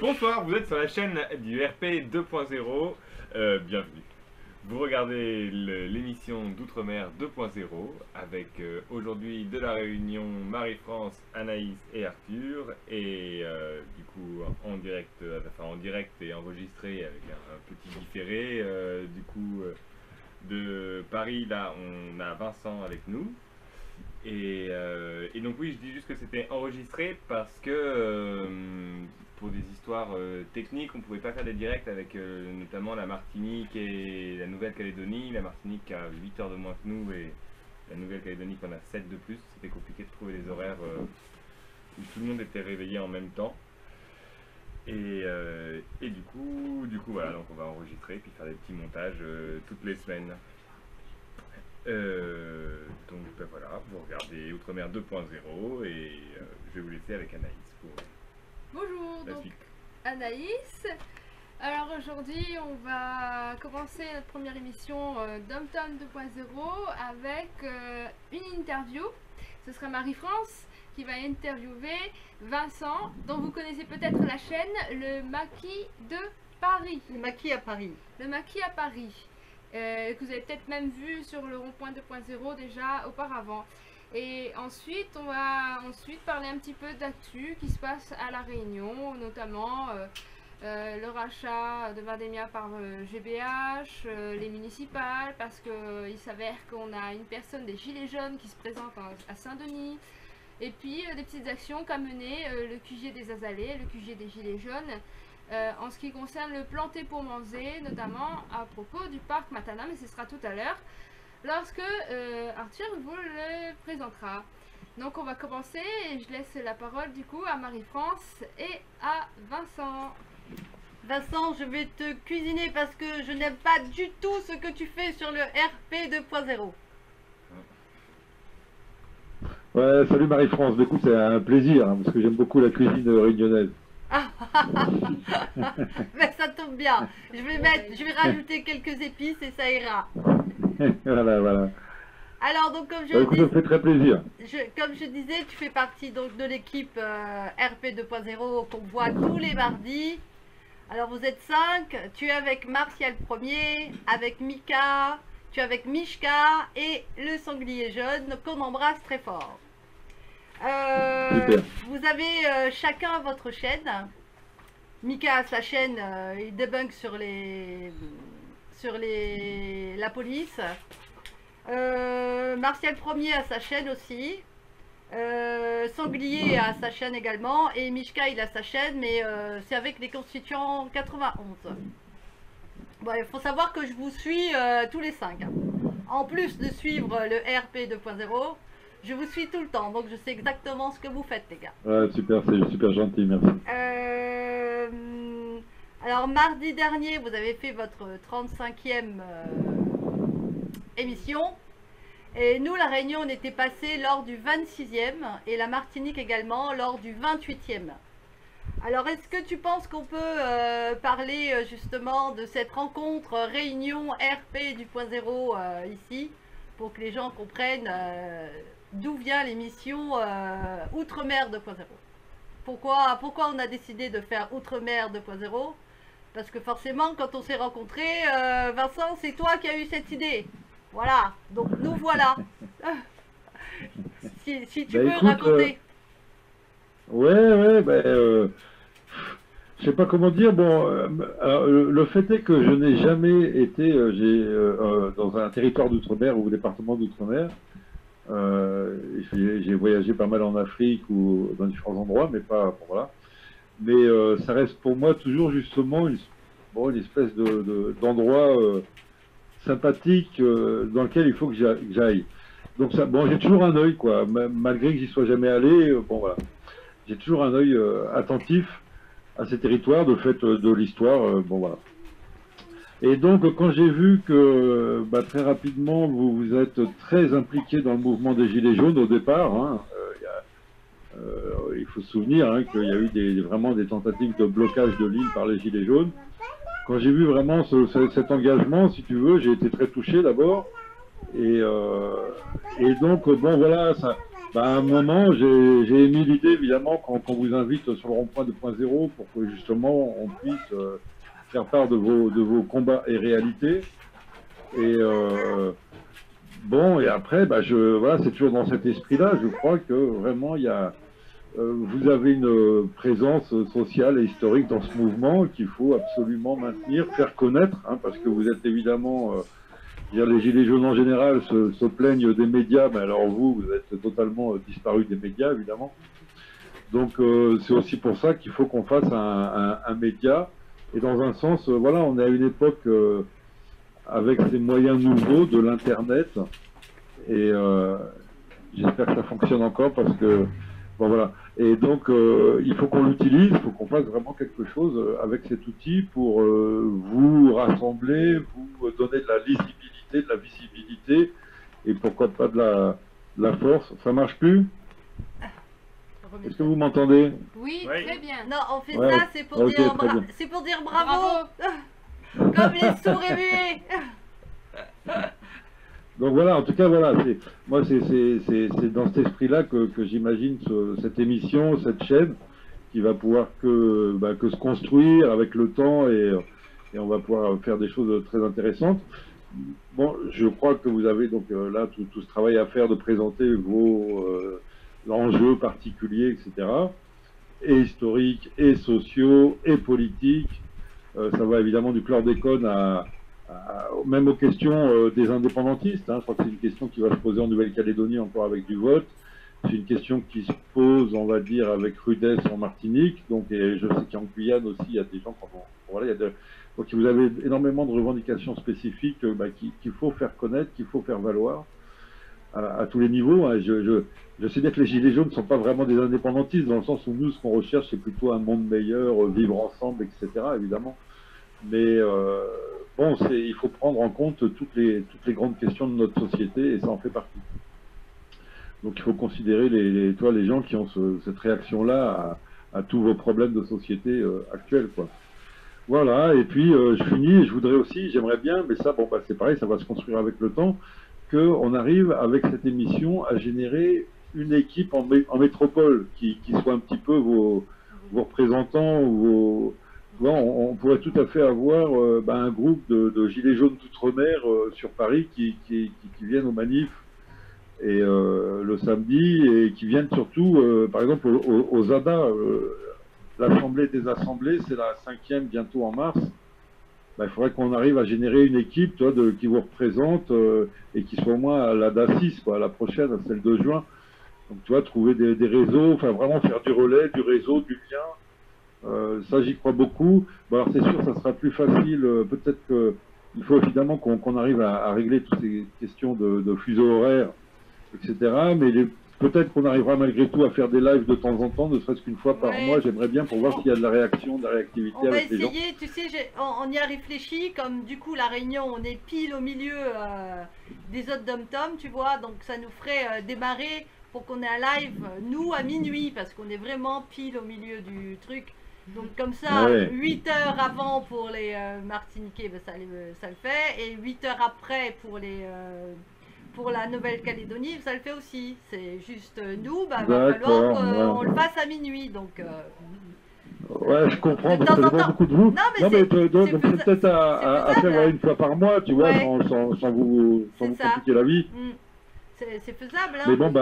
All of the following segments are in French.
Bonsoir, vous êtes sur la chaîne du RP 2.0. Bienvenue. Vous regardez l'émission d'Outre-mer 2.0 avec aujourd'hui de la Réunion Marie-France, Anaïs et Arthur. Et du coup en direct et enregistré avec un petit différé. De Paris, là, on a Vincent avec nous. Et donc oui, je dis juste que c'était enregistré parce que pour des histoires techniques, on ne pouvait pas faire des directs avec notamment la Martinique et la Nouvelle-Calédonie. La Martinique a 8 heures de moins que nous et la Nouvelle-Calédonie qui en a 7 de plus. C'était compliqué de trouver des horaires où tout le monde était réveillé en même temps. Et du coup voilà, donc on va enregistrer puis faire des petits montages toutes les semaines. Donc ben voilà, vous regardez Outre-mer 2.0 et je vais vous laisser avec Anaïs pour Bonjour, la donc suite. Anaïs. Alors aujourd'hui, on va commencer notre première émission Dom-Tom 2.0 avec une interview. Ce sera Marie-France qui va interviewer Vincent, dont vous connaissez peut-être la chaîne Le Maquis de Paris. Le Maquis à Paris. Le Maquis à Paris. Que vous avez peut-être même vu sur le rond-point 2.0 déjà auparavant. Et ensuite, on va parler un petit peu d'actu qui se passe à La Réunion, notamment le rachat de Vardemia par GBH, les municipales, parce qu'il s'avère qu'on a une personne des Gilets jaunes qui se présente à Saint-Denis. Et puis des petites actions qu'a mené le QG des Azalées, le QG des Gilets jaunes, en ce qui concerne le planté pour manger, notamment à propos du parc Matana, mais ce sera tout à l'heure, lorsque Arthur vous le présentera. Donc on va commencer et je laisse la parole du coup à Marie-France et à Vincent. Vincent, je vais te cuisiner parce que je n'aime pas du tout ce que tu fais sur le RP 2.0. Ouais, salut Marie-France. Du coup, c'est un plaisir hein, parce que j'aime beaucoup la cuisine réunionnaise. Mais ça tombe bien. Je vais rajouter quelques épices et ça ira. Voilà. Alors donc comme Ça me fait très plaisir. comme je disais, tu fais partie donc de l'équipe RP 2.0 qu'on voit tous les mardis. Alors vous êtes 5, tu es avec Martial Premier, avec Mika, tu es avec Mishka et le sanglier jaune qu'on embrasse très fort. Vous avez chacun votre chaîne. Mika a sa chaîne, il débunk sur la police. Martial Premier a sa chaîne aussi. Sanglier a sa chaîne également. Et Mishka il a sa chaîne, mais c'est avec les constituants 91. Bon, il faut savoir que je vous suis tous les 5. En plus de suivre le RP 2.0, je vous suis tout le temps, donc je sais exactement ce que vous faites, les gars. Ouais, super, c'est super gentil, merci. Alors, mardi dernier, vous avez fait votre 35e émission. Et nous, la Réunion, on était passé lors du 26e et la Martinique également lors du 28e. Alors, est-ce que tu penses qu'on peut parler justement de cette rencontre Réunion RP du point zéro ici, pour que les gens comprennent d'où vient l'émission Outre-mer 2.0. Pourquoi on a décidé de faire Outre-mer 2.0? Parce que forcément, quand on s'est rencontrés, Vincent, c'est toi qui as eu cette idée. Voilà, donc nous voilà. si tu peux écoute, raconter. Ouais, je sais pas comment dire. Bon, alors, le fait est que je n'ai jamais été dans un territoire d'outre-mer ou département d'outre-mer. J'ai voyagé pas mal en Afrique ou dans différents endroits, mais pas bon, voilà. Mais ça reste pour moi toujours justement une espèce d'endroit sympathique dans lequel il faut que j'aille. Donc ça, bon, j'ai toujours un œil quoi, malgré que j'y sois jamais allé. Bon voilà, j'ai toujours un œil attentif à ces territoires, de fait de l'histoire. Bon voilà. Et donc quand j'ai vu que très rapidement vous êtes très impliqué dans le mouvement des Gilets jaunes au départ, hein, il faut se souvenir hein, qu'il y a eu vraiment des tentatives de blocage de l'île par les Gilets jaunes. Quand j'ai vu vraiment cet engagement, si tu veux, j'ai été très touché d'abord. Et donc, bon voilà, Bah, à un moment, j'ai émis l'idée, évidemment, qu'on vous invite sur le rond-point 2.0 pour que justement on puisse faire part de vos combats et réalités. Et bon, et après, bah, voilà, c'est toujours dans cet esprit-là. Je crois que vraiment, vous avez une présence sociale et historique dans ce mouvement qu'il faut absolument maintenir, faire connaître, hein, parce que vous êtes évidemment, les Gilets jaunes en général se plaignent des médias, mais alors vous êtes totalement disparu des médias, évidemment. Donc c'est aussi pour ça qu'il faut qu'on fasse un média. Et dans un sens, voilà, on est à une époque avec ces moyens nouveaux de l'Internet, et j'espère que ça fonctionne encore parce que, bon voilà. Et donc il faut qu'on l'utilise, il faut qu'on fasse vraiment quelque chose avec cet outil pour vous rassembler, vous donner de la lisibilité, de la visibilité, et pourquoi pas de la force. Ça marche plus? Est-ce que vous m'entendez? Oui, Oui. très bien. Non, on fait Ouais, ça, c'est pour, ok, dire très bien. c'est pour dire bravo, comme les sourds et muets. Donc voilà, en tout cas, voilà, moi c'est dans cet esprit-là que j'imagine cette émission, cette chaîne, qui va pouvoir que se construire avec le temps, et on va pouvoir faire des choses très intéressantes. Bon, je crois que vous avez donc là tout ce travail à faire de présenter vos enjeux particuliers, etc., et historiques, et sociaux, et politiques. Ça va évidemment du chlordécone même aux questions des indépendantistes. Hein. Je crois que c'est une question qui va se poser en Nouvelle-Calédonie encore avec du vote. C'est une question qui se pose, on va dire, avec rudesse en Martinique. Donc, et je sais qu'en Guyane aussi, il y a des gens voilà, donc vous avez énormément de revendications spécifiques qu'il faut faire connaître, qu'il faut faire valoir à tous les niveaux. Hein. Je sais bien que les Gilets jaunes ne sont pas vraiment des indépendantistes, dans le sens où nous, ce qu'on recherche, c'est plutôt un monde meilleur, vivre ensemble, etc., évidemment. Mais bon, il faut prendre en compte toutes les grandes questions de notre société, et ça en fait partie. Donc il faut considérer les gens qui ont cette réaction-là à tous vos problèmes de société actuels, quoi. Voilà, et puis je finis, et je voudrais aussi, j'aimerais bien, mais ça, bon, c'est pareil, ça va se construire avec le temps, qu'on arrive avec cette émission à générer une équipe en métropole qui soit un petit peu vos représentants, ou on pourrait tout à fait avoir un groupe de gilets jaunes d'outre-mer sur Paris qui viennent aux manifs et le samedi, et qui viennent surtout, par exemple, aux ZADA. L'Assemblée des Assemblées, c'est la 5e bientôt en mars. Il faudrait qu'on arrive à générer une équipe qui vous représente et qui soit au moins à la DA6, quoi, à la prochaine, à celle de juin. Donc tu vois, trouver des réseaux, enfin vraiment faire du relais, du réseau, du lien. Ça, j'y crois beaucoup. Bon, alors c'est sûr, ça sera plus facile. Peut-être qu'il faut évidemment qu'on arrive à régler toutes ces questions de fuseaux horaires, etc. Mais peut-être qu'on arrivera malgré tout à faire des lives de temps en temps, ne serait-ce qu'une fois par mois. J'aimerais bien pour voir s'il y a de la réaction, de la réactivité avec les gens. On va essayer, tu sais, on y a réfléchi, comme du coup la Réunion, on est pile au milieu des autres dom-tom, tu vois, donc ça nous ferait démarrer pour qu'on ait un live, nous, à minuit, parce qu'on est vraiment pile au milieu du truc. Donc comme ça, 8 heures avant pour les Martiniquais, ça le fait, et 8 heures après pour la Nouvelle-Calédonie, ça le fait aussi. C'est juste nous, va falloir qu'on le fasse à minuit. Donc, ouais, je comprends, parce que ça dépend beaucoup de vous. Non, mais c'est peut-être à faire une fois par mois, tu vois, sans vous compliquer la vie. C'est faisable, hein. Mais bon,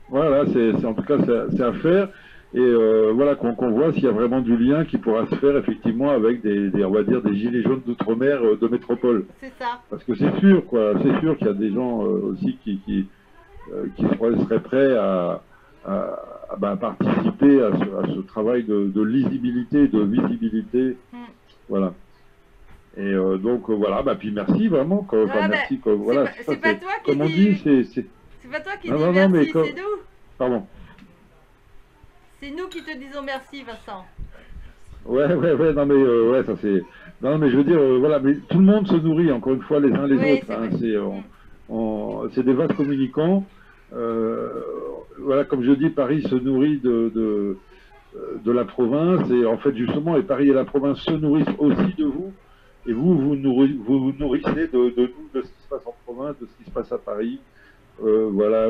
voilà, en tout cas, c'est à faire. Et voilà, qu'on voit s'il y a vraiment du lien qui pourra se faire effectivement avec on va dire, des gilets jaunes d'outre-mer de métropole. C'est ça. Parce que c'est sûr, quoi, c'est sûr qu'il y a des gens aussi qui seraient prêts à participer à ce travail de lisibilité, de visibilité. Voilà. Et donc voilà, puis merci vraiment. Merci, voilà, c'est pas toi qui comme on dit. C'est pas toi qui dis merci, c'est nous. Pardon. C'est nous qui te disons merci, Vincent. Ouais, non mais ouais, ça c'est. Non mais je veux dire, voilà, mais tout le monde se nourrit encore une fois les uns les autres. Hein, c'est des vases communicants. Voilà, comme je dis, Paris se nourrit de la province, et en fait justement, et Paris et la province se nourrissent aussi de vous. Et vous nourrissez de nous, de ce qui se passe en province, de ce qui se passe à Paris. Voilà,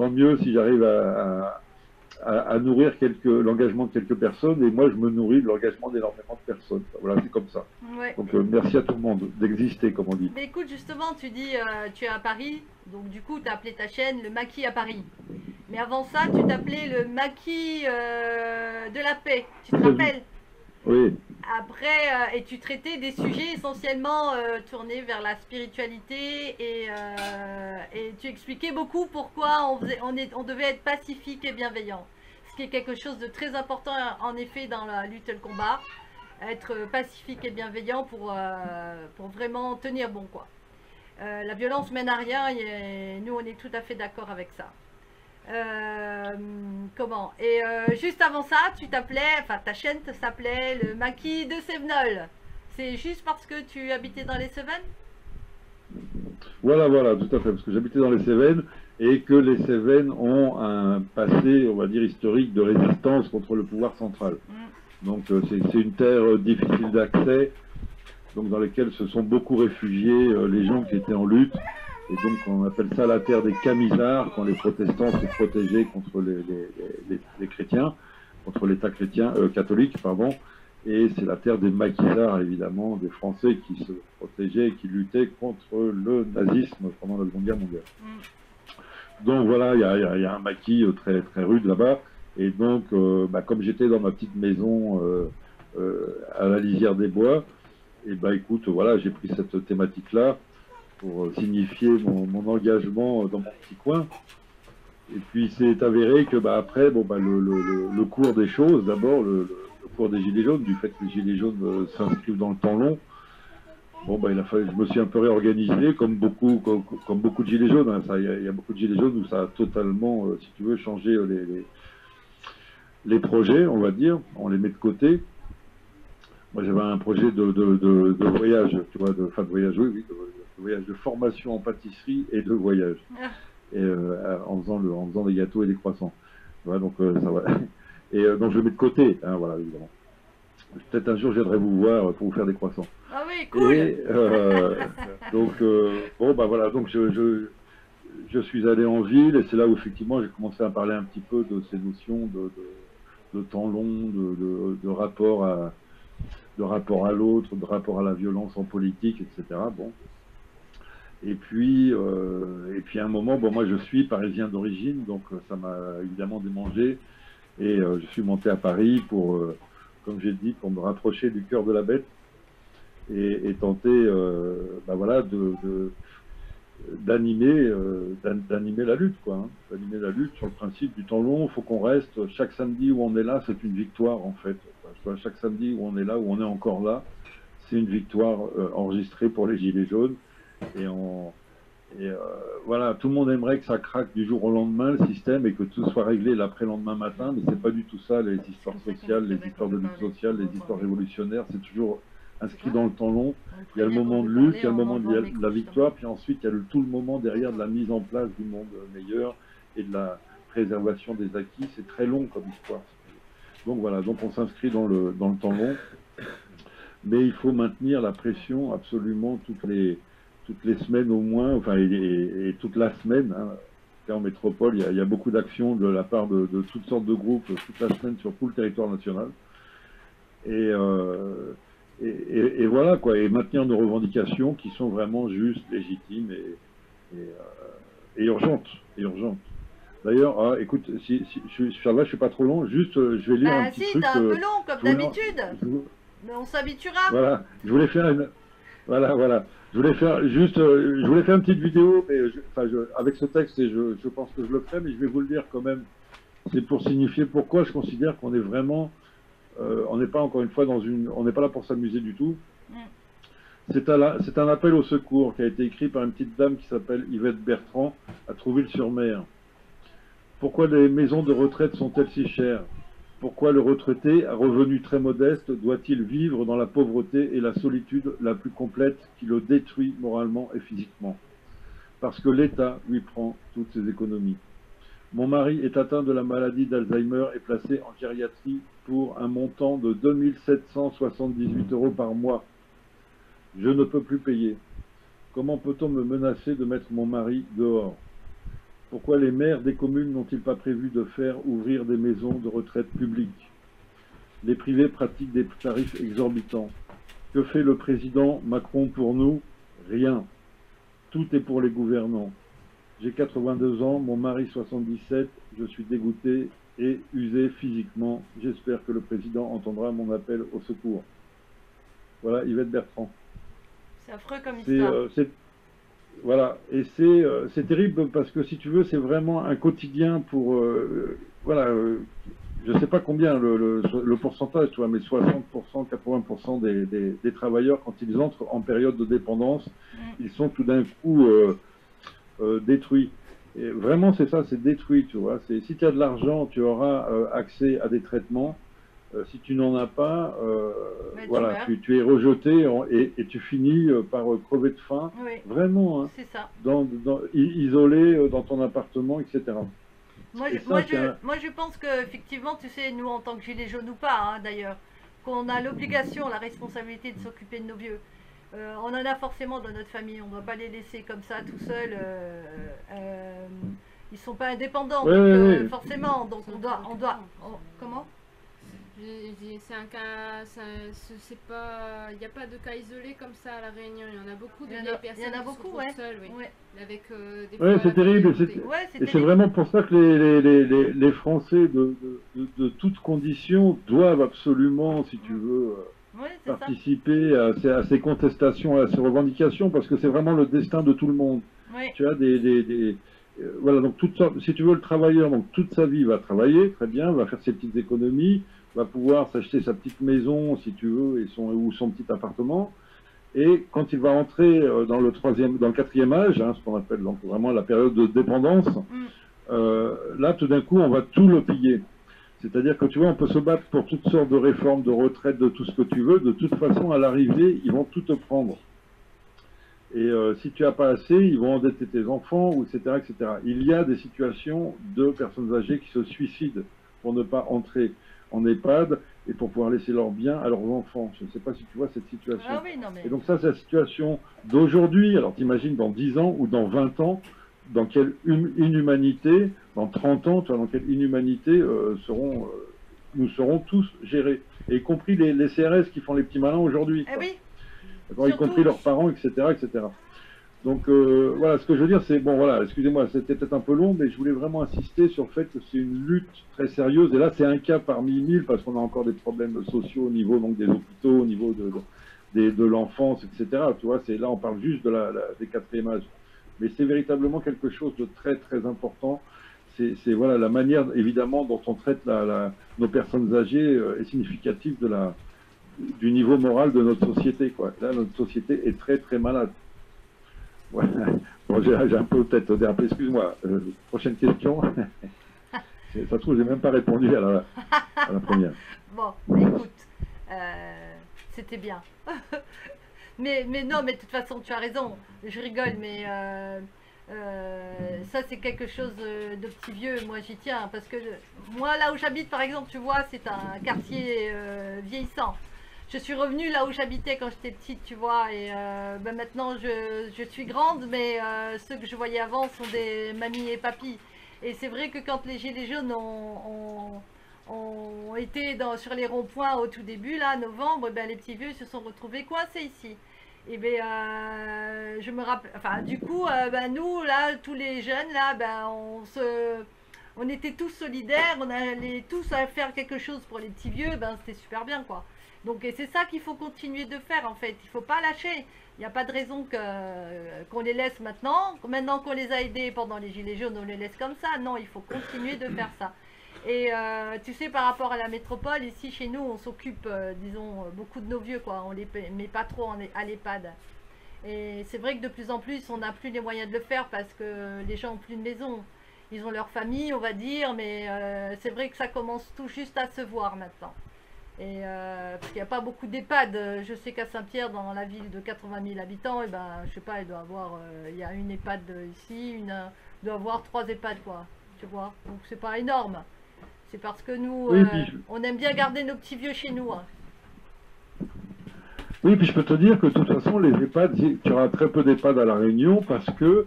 tant mieux si j'arrive à nourrir l'engagement de quelques personnes, et moi je me nourris de l'engagement d'énormément de personnes. Voilà, c'est comme ça. Ouais. Donc merci à tout le monde d'exister, comme on dit. Mais écoute, justement, tu dis tu es à Paris, donc du coup tu as appelé ta chaîne le Maquis à Paris. Mais avant ça, tu t'appelais le Maquis de la paix, tu te rappelles? Oui. Après, et tu traitais des sujets essentiellement tournés vers la spiritualité et tu expliquais beaucoup pourquoi on devait être pacifique et bienveillant. Ce qui est quelque chose de très important en effet dans la lutte et le combat. Être pacifique et bienveillant pour vraiment tenir bon, quoi. La violence mène à rien et nous on est tout à fait d'accord avec ça. Comment? Et juste avant ça, tu t'appelais, enfin ta chaîne s'appelait le Maquis de Sévenol. C'est juste parce que tu habitais dans les Cévennes? Voilà, voilà, tout à fait, parce que j'habitais dans les Cévennes et que les Cévennes ont un passé, on va dire, historique de résistance contre le pouvoir central. Donc c'est une terre difficile d'accès, donc dans laquelle se sont beaucoup réfugiés les gens qui étaient en lutte. Et donc on appelle ça la terre des Camisards, quand les protestants se protégeaient contre les chrétiens, contre l'État chrétien, catholique, pardon. Et c'est la terre des maquisards, évidemment, des Français qui se protégeaient et qui luttaient contre le nazisme pendant la Seconde Guerre mondiale. Donc voilà, il y a un maquis très, très rude là-bas. Et donc, comme j'étais dans ma petite maison à la lisière des bois, et écoute, voilà, j'ai pris cette thématique-là pour signifier mon engagement dans mon petit coin. Et puis c'est avéré que après, le cours des choses, d'abord le cours des Gilets jaunes, du fait que les Gilets jaunes s'inscrivent dans le temps long, il a fallu, je me suis un peu réorganisé, comme beaucoup de Gilets jaunes. Hein. Il y a beaucoup de Gilets jaunes où ça a totalement, si tu veux, changé les projets, on va dire, on les met de côté. Moi j'avais un projet de voyage, tu vois, de voyage, oui, de voyage, de formation en pâtisserie et de voyage. Et en faisant des gâteaux et des croissants. Voilà, donc ça va. Et donc je le mets de côté, hein, voilà, évidemment. Peut-être un jour je viendrai vous voir pour vous faire des croissants. Ah oui, cool. Et donc voilà, donc je suis allé en ville et c'est là où effectivement j'ai commencé à parler un petit peu de ces notions de temps long, de rapport à l'autre, de rapport à la violence en politique, etc. Bon. Et puis à un moment, moi je suis parisien d'origine, donc ça m'a évidemment démangé. Et je suis monté à Paris pour, comme j'ai dit, pour me rapprocher du cœur de la bête et tenter d'animer la lutte, quoi. Hein. D'animer la lutte sur le principe du temps long. Il faut qu'on reste. Chaque samedi où on est là, c'est une victoire en fait. Chaque samedi où on est là, où on est encore là, c'est une victoire enregistrée pour les Gilets jaunes. Voilà, tout le monde aimerait que ça craque du jour au lendemain, le système, et que tout soit réglé l'après-lendemain matin, mais c'est pas du tout ça, les histoires sociales, les histoires de lutte sociale, les histoires révolutionnaires, c'est toujours inscrit dans le temps long. Il y a le moment de lutte, il y a le moment de la victoire, puis ensuite il y a tout le moment derrière de la mise en place du monde meilleur et de la préservation des acquis. C'est très long comme histoire. Donc voilà, donc on s'inscrit dans le temps long, mais il faut maintenir la pression absolument toutes les semaines au moins, enfin et toute la semaine. Hein. En métropole, il y a beaucoup d'actions de la part de toutes sortes de groupes toute la semaine sur tout le territoire national. Et voilà quoi, et maintenir nos revendications qui sont vraiment justes, légitimes et urgentes. D'ailleurs, écoute, ça va, je suis pas trop long, juste je vais lire un petit truc. T'es un peu long comme d'habitude, mais on s'habituera. Voilà, je voulais faire une... Voilà. Je voulais faire une petite vidéo, mais avec ce texte, et je pense que je le ferai, mais je vais vous le dire quand même. C'est pour signifier pourquoi je considère qu'on est vraiment, on n'est pas encore une fois on n'est pas là pour s'amuser du tout. C'est un appel au secours qui a été écrit par une petite dame qui s'appelle Yvette Bertrand à Trouville-sur-Mer. Pourquoi les maisons de retraite sont-elles si chères? Pourquoi le retraité, à revenu très modeste, doit-il vivre dans la pauvreté et la solitude la plus complète qui le détruit moralement et physiquement? Parce que l'État lui prend toutes ses économies. Mon mari est atteint de la maladie d'Alzheimer et placé en gériatrie pour un montant de 2 778 € par mois. Je ne peux plus payer. Comment peut-on me menacer de mettre mon mari dehors? Pourquoi les maires des communes n'ont-ils pas prévu de faire ouvrir des maisons de retraite publiques? Les privés pratiquent des tarifs exorbitants. Que fait le président Macron pour nous? Rien. Tout est pour les gouvernants. J'ai 82 ans, mon mari 77, je suis dégoûté et usé physiquement. J'espère que le président entendra mon appel au secours. Voilà, Yvette Bertrand. C'est affreux comme histoire. Voilà, et c'est terrible parce que si tu veux, c'est vraiment un quotidien pour... voilà, je ne sais pas combien le pourcentage, tu vois, mais 60%, 80% des travailleurs, quand ils entrent en période de dépendance, ils sont tout d'un coup détruits. Et vraiment, c'est ça, c'est détruit, tu vois. Si tu as de l'argent, tu auras accès à des traitements. Si tu n'en as pas, voilà, tu es rejeté et tu finis par crever de faim. Oui. Vraiment, hein, c'est ça. Isolé dans ton appartement, etc. Moi, je pense qu'effectivement, tu sais, nous, en tant que gilets jaunes ou pas, hein, d'ailleurs, qu'on a l'obligation, la responsabilité de s'occuper de nos vieux. On en a forcément dans notre famille, on ne doit pas les laisser comme ça, tout seuls. Ils ne sont pas indépendants, donc forcément, donc comment? C'est un cas, c'est pas, il n'y a pas de cas isolé comme ça à La Réunion. Il y en a beaucoup de vieilles personnes qui sont toutes seules, avec des fois c'est terrible. Et c'est vraiment pour ça que les Français de toutes conditions doivent absolument, si tu veux, participer à ces contestations, à ces revendications, parce que c'est vraiment le destin de tout le monde. Tu as voilà, donc si tu veux, le travailleur, donc toute sa vie va travailler, très bien, va faire ses petites économies, va pouvoir s'acheter sa petite maison, si tu veux, ou son petit appartement. Et quand il va entrer dans le quatrième âge, hein, ce qu'on appelle donc vraiment la période de dépendance, là, tout d'un coup, on va tout le piller. C'est-à-dire que, tu vois, on peut se battre pour toutes sortes de réformes, de retraite, de tout ce que tu veux. De toute façon, à l'arrivée, ils vont tout te prendre. Et si tu n'as pas assez, ils vont endetter tes enfants, etc., etc. Il y a des situations de personnes âgées qui se suicident pour ne pas entrer en EHPAD et pour pouvoir laisser leurs biens à leurs enfants. Je ne sais pas si tu vois cette situation. Ah oui, non, mais... Et donc ça, c'est la situation d'aujourd'hui. Alors t'imagines dans 10 ans ou dans 20 ans, dans quelle inhumanité, dans 30 ans, tu vois, dans quelle inhumanité nous serons tous gérés. Et y compris les CRS qui font les petits malins aujourd'hui. Eh oui. Y compris leurs parents, etc., etc. Donc voilà, ce que je veux dire, c'est, bon voilà, excusez-moi, c'était peut-être un peu long, mais je voulais vraiment insister sur le fait que c'est une lutte très sérieuse, et là c'est un cas parmi 1000, parce qu'on a encore des problèmes sociaux au niveau donc, des hôpitaux, au niveau de l'enfance, etc. Tu vois, là on parle juste des quatrièmes âges. Mais c'est véritablement quelque chose de très très important. C'est voilà, la manière évidemment dont on traite nos personnes âgées est significative du niveau moral de notre société, quoi. Là, notre société est très très malade. Ouais. Bon, j'ai un peu peut-être dérapé, excuse-moi. Prochaine question. Ça se trouve, j'ai même pas répondu à la première. Bon, écoute, c'était bien. mais non, mais de toute façon, tu as raison. Je rigole, mais ça, c'est quelque chose de petit vieux. Moi, j'y tiens. Parce que moi, là où j'habite, par exemple, tu vois, c'est un quartier vieillissant. Je suis revenue là où j'habitais quand j'étais petite, tu vois, et ben maintenant je suis grande, mais ceux que je voyais avant sont des mamies et papis. Et c'est vrai que quand les gilets jaunes ont été sur les ronds-points au tout début, là, novembre, ben, les petits vieux se sont retrouvés coincés ici. Et ben, je me rappelle, enfin, du coup, ben, nous, là, tous les jeunes, là, ben, on était tous solidaires, on allait tous à faire quelque chose pour les petits vieux, ben, c'était super bien, quoi. Donc c'est ça qu'il faut continuer de faire en fait, il ne faut pas lâcher. Il n'y a pas de raison qu'on les laisse maintenant. Maintenant qu'on les a aidés pendant les gilets jaunes, on les laisse comme ça. Non, il faut continuer de faire ça. Et tu sais, par rapport à la métropole, ici chez nous, on s'occupe, disons, beaucoup de nos vieux, quoi. On les met pas trop à l'EHPAD. Et c'est vrai que de plus en plus, on n'a plus les moyens de le faire parce que les gens n'ont plus de maison. Ils ont leur famille, on va dire, mais c'est vrai que ça commence tout juste à se voir maintenant. Et parce qu'il n'y a pas beaucoup d'EHPAD. Je sais qu'à Saint-Pierre, dans la ville de 80 000 habitants, et ben, je sais pas, il doit avoir, il y a une EHPAD ici, il doit avoir 3 EHPAD, quoi. Tu vois, donc c'est pas énorme. C'est parce que nous, oui, on aime bien garder nos petits vieux chez nous. Hein. Oui, puis je peux te dire que de toute façon, les EHPAD, tu auras très peu d'EHPAD à La Réunion parce que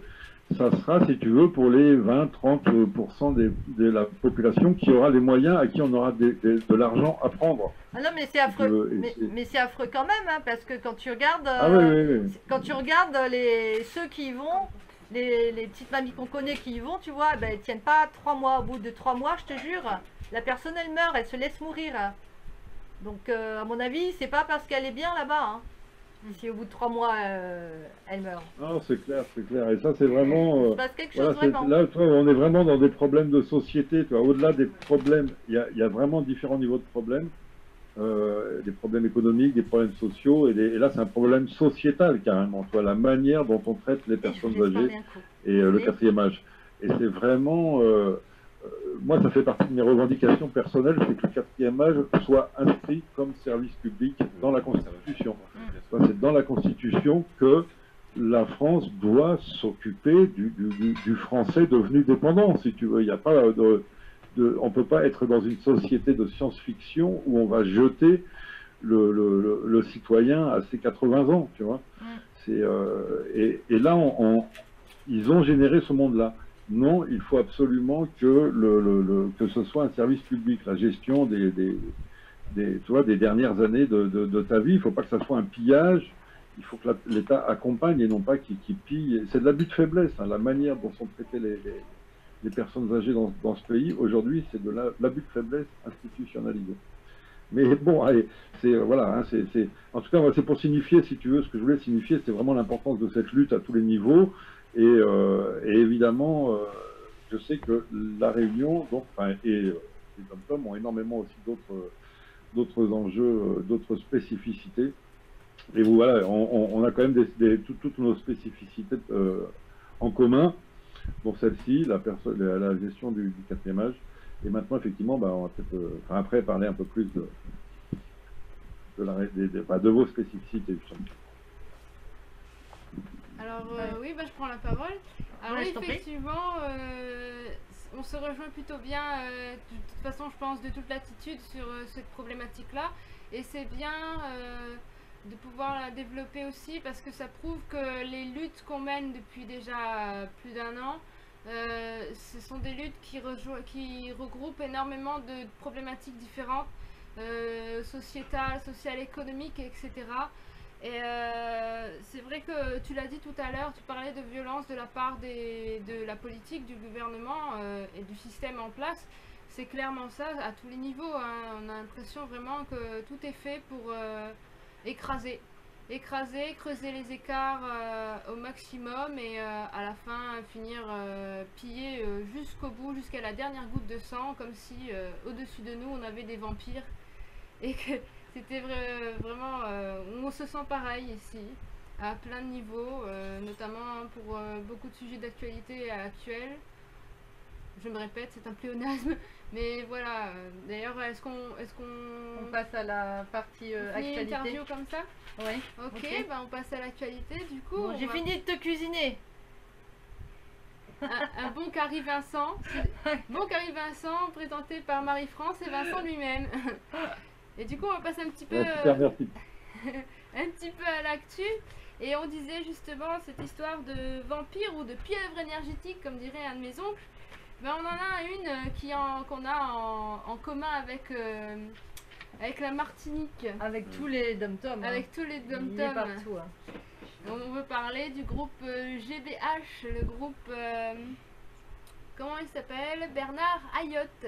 ça sera, si tu veux, pour les 20-30% de la population qui aura les moyens, à qui on aura de l'argent à prendre. Ah non, mais c'est affreux. veux, Mais c'est affreux quand même, hein, parce que quand tu regardes, Ah oui, oui, oui. quand tu regardes ceux qui y vont, les petites mamies qu'on connaît qui y vont, tu vois, ben, elles tiennent pas 3 mois. Au bout de 3 mois, je te jure, la personne elle meurt, elle se laisse mourir. Donc, à mon avis, c'est pas parce qu'elle est bien là-bas. Hein. Si au bout de 3 mois, elle meurt. Non, c'est clair, c'est clair. Et ça, c'est vraiment. Il se passe quelque chose vraiment. Là, toi, on est vraiment dans des problèmes de société. Au-delà des problèmes, il y a vraiment différents niveaux de problèmes. Des problèmes économiques, des problèmes sociaux. Et là, c'est un problème sociétal, carrément. Toi, la manière dont on traite les personnes âgées et le quatrième âge. Et c'est vraiment. Moi, ça fait partie de mes revendications personnelles, c'est que le quatrième âge soit inscrit comme service public dans la Constitution. C'est dans la Constitution que la France doit s'occuper du français devenu dépendant, si tu veux. Il n'y a pas on ne peut pas être dans une société de science-fiction où on va jeter le citoyen à ses 80 ans, tu vois. Et là, ils ont généré ce monde-là. Non, il faut absolument que ce soit un service public, la gestion tu vois, des dernières années de ta vie. Il ne faut pas que ça soit un pillage. Il faut que l'État accompagne et non pas qu'il pille. C'est de l'abus de faiblesse, hein, la manière dont sont traitées les personnes âgées dans ce pays. Aujourd'hui, c'est de l'abus de faiblesse institutionnalisé. Mais bon, allez, voilà, hein, en tout cas, c'est pour signifier, si tu veux, ce que je voulais signifier, c'est vraiment l'importance de cette lutte à tous les niveaux. Et évidemment, je sais que la Réunion, donc, et les DOM-TOM ont énormément aussi d'autres enjeux, d'autres spécificités. Et voilà, on a quand même toutes nos spécificités en commun. Bon, celle-ci, la gestion du quatrième âge. Et maintenant, effectivement, on va peut-être, après, parler un peu plus de vos spécificités, justement. Alors oui, je prends la parole. Alors Ouais, effectivement, on se rejoint plutôt bien, de toute façon je pense de toute l'attitude sur cette problématique-là. Et c'est bien de pouvoir la développer aussi parce que ça prouve que les luttes qu'on mène depuis déjà plus d'1 an, ce sont des luttes qui regroupent énormément de problématiques différentes, sociétales, économiques, etc. Et c'est vrai que tu l'as dit tout à l'heure, tu parlais de violence de la part de la politique, du gouvernement et du système en place. C'est clairement ça à tous les niveaux. Hein. On a l'impression vraiment que tout est fait pour écraser, creuser les écarts au maximum et à la fin finir piller jusqu'au bout, jusqu'à la dernière goutte de sang, comme si au-dessus de nous on avait des vampires et que c'était vraiment, on se sent pareil ici, à plein de niveaux, notamment pour beaucoup de sujets d'actualité actuelle. Je me répète, c'est un pléonasme, mais voilà. D'ailleurs, est-ce qu'on On passe à la partie actualité. Interview comme ça? Oui. Ok, on passe à l'actualité. Du coup, Bon, j'ai fini de te cuisiner. Un bon Carrie Vincent. Bon Carrie Vincent, présenté par Marie-France et Vincent lui-même. Et du coup, on va passer un petit peu, Merci. un petit peu à l'actu. Et on disait justement cette histoire de vampire ou de pieuvre énergétique, comme dirait un de mes oncles. On en a une qu'on a en commun avec la Martinique. Avec tous les dom-toms. Avec tous les Il est dom-toms. partout. Hein. On veut parler du groupe GBH, le groupe, comment il s'appelle? Bernard Ayotte.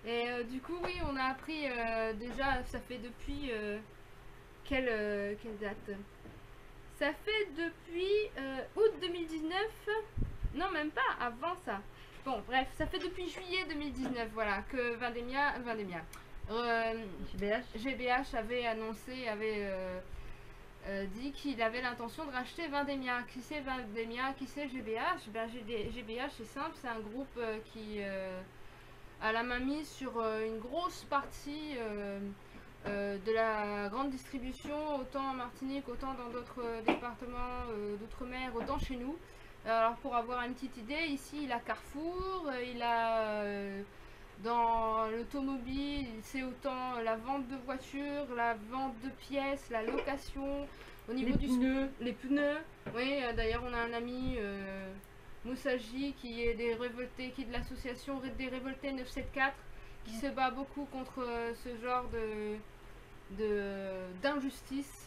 Et du coup, oui, on a appris déjà, ça fait depuis quelle date? Ça fait depuis août 2019, non même pas, avant ça. Bon bref, ça fait depuis juillet 2019, voilà, que GBH avait annoncé, dit qu'il avait l'intention de racheter Vendémia. Qui c'est Vendémia? Qui c'est GBH? GBH c'est simple, c'est un groupe qui a la main mise sur une grosse partie de la grande distribution, autant en Martinique, autant dans d'autres départements d'outre-mer, autant chez nous. Alors pour avoir une petite idée, ici il a Carrefour, il a Dans l'automobile, c'est autant la vente de voitures, la vente de pièces, la location, au niveau Les du pneus. les pneus. Oui, d'ailleurs on a un ami Moussaji qui est des révoltés, qui est de l'association des révoltés 974, qui se bat beaucoup contre ce genre d'injustice.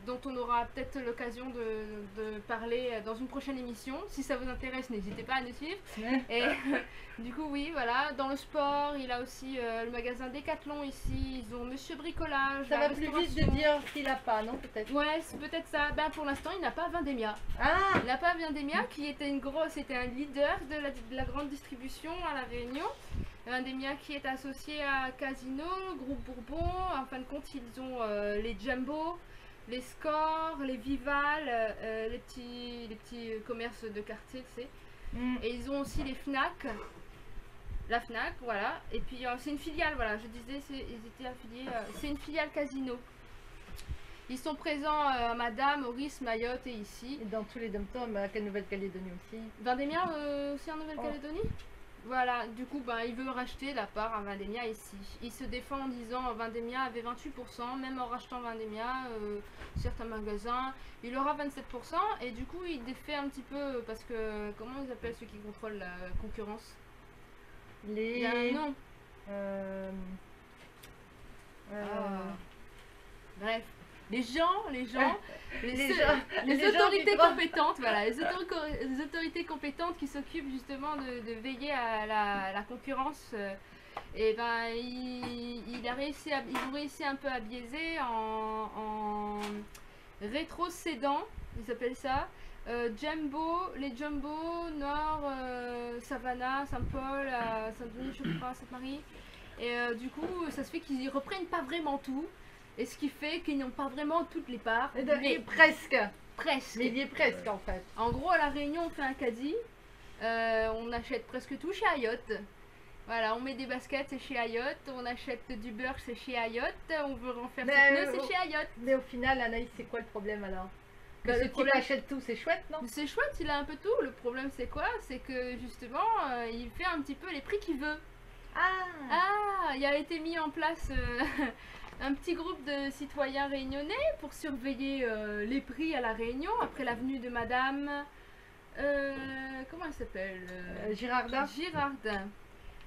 Dont on aura peut-être l'occasion de parler dans une prochaine émission. Si ça vous intéresse, n'hésitez pas à nous suivre. Et du coup, oui, voilà. Dans le sport, il a aussi le magasin Decathlon ici. Ils ont Monsieur Bricolage. Ça la va plus vite de restauration. dire qu'il a pas, non, peut-être. Ouais, c'est peut-être ça. Ben, pour l'instant, il n'a pas Vendémia. Ah, Il n'a pas Vendémia, qui était c'était un leader de la grande distribution à La Réunion. Vendémia qui est associé à Casino, Groupe Bourbon. En fin de compte, ils ont les Jumbo, les Scores, les Vival, les petits commerces de quartier, tu sais. Et ils ont aussi les Fnac. La Fnac, voilà. Et puis c'est une filiale, voilà. Je disais, ils étaient affiliés. C'est une filiale Casino. Ils sont présents à Madame, Maurice, Mayotte et ici. et dans tous les dom-toms, à Nouvelle-Calédonie aussi. Vendémia aussi en Nouvelle-Calédonie. Voilà, du coup, ben, il veut racheter la part à Vendémia ici. Il se défend en disant Vendémia avait 28%, même en rachetant Vendémia, certains magasins, il aura 27%. Et du coup, il défait un petit peu, parce que, comment ils appellent ceux qui contrôlent la concurrence? Il y a un Les... nom. Bref, les gens, les les gens autorités qui- compétentes, voilà, les autorités compétentes qui s'occupent justement de veiller à la concurrence, et ben ils ont réussi un peu à biaiser en rétrocédant, ils appellent ça, les Jumbo, Nord, Savannah, Saint-Paul, Saint-Denis, je crois, Sainte-Marie. Et du coup, ça se fait qu'ils reprennent pas vraiment tout. Et ce qui fait qu'ils n'ont pas vraiment toutes les parts. Et presque. Presque. Mais il y est presque, en fait. En gros, à La Réunion, on fait un caddie. On achète presque tout chez Ayotte. Voilà, on met des baskets, c'est chez Ayotte. On achète du beurre, c'est chez Ayotte. On veut en faire ses pneus, c'est chez Ayotte. Mais au final, Anaïs, c'est quoi le problème alors? Que Bah, ce le type problème- achète tout, c'est chouette, non? C'est chouette, il a un peu tout. Le problème, c'est quoi? C'est que justement, il fait un petit peu les prix qu'il veut. Ah, il a été mis en place un petit groupe de citoyens réunionnais pour surveiller les prix à La Réunion après la venue de Madame. Comment elle s'appelle Girardin. Girardin.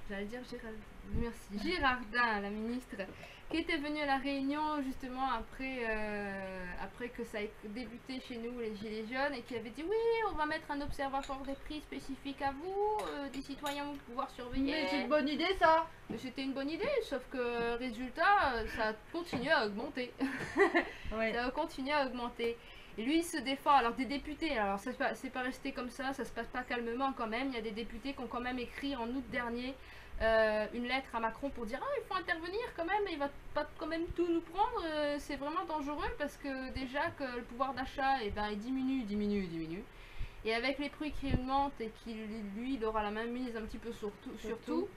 J'allais dire Girardin. Merci. Girardin, la ministre, qui était venue à La Réunion justement après que ça ait débuté chez nous, les Gilets jaunes, et qui avait dit oui, on va mettre un observatoire des prix spécifique à vous, des citoyens vont pouvoir surveiller. Mais c'est une bonne idée, ça. Mais c'était une bonne idée, sauf que résultat, ça continue à augmenter. Ouais. Ça va continuer à augmenter. Et lui, il se défend. Alors, des députés, alors c'est pas resté comme ça se passe pas calmement quand même. Il y a des députés qui ont quand même écrit en août dernier une lettre à Macron pour dire ah, il faut intervenir quand même, il va pas quand même tout nous prendre. C'est vraiment dangereux parce que déjà que le pouvoir d'achat, eh ben, il diminue. Et avec les prix qui augmentent et qu'il lui, il aura la même mise un petit peu sur tout,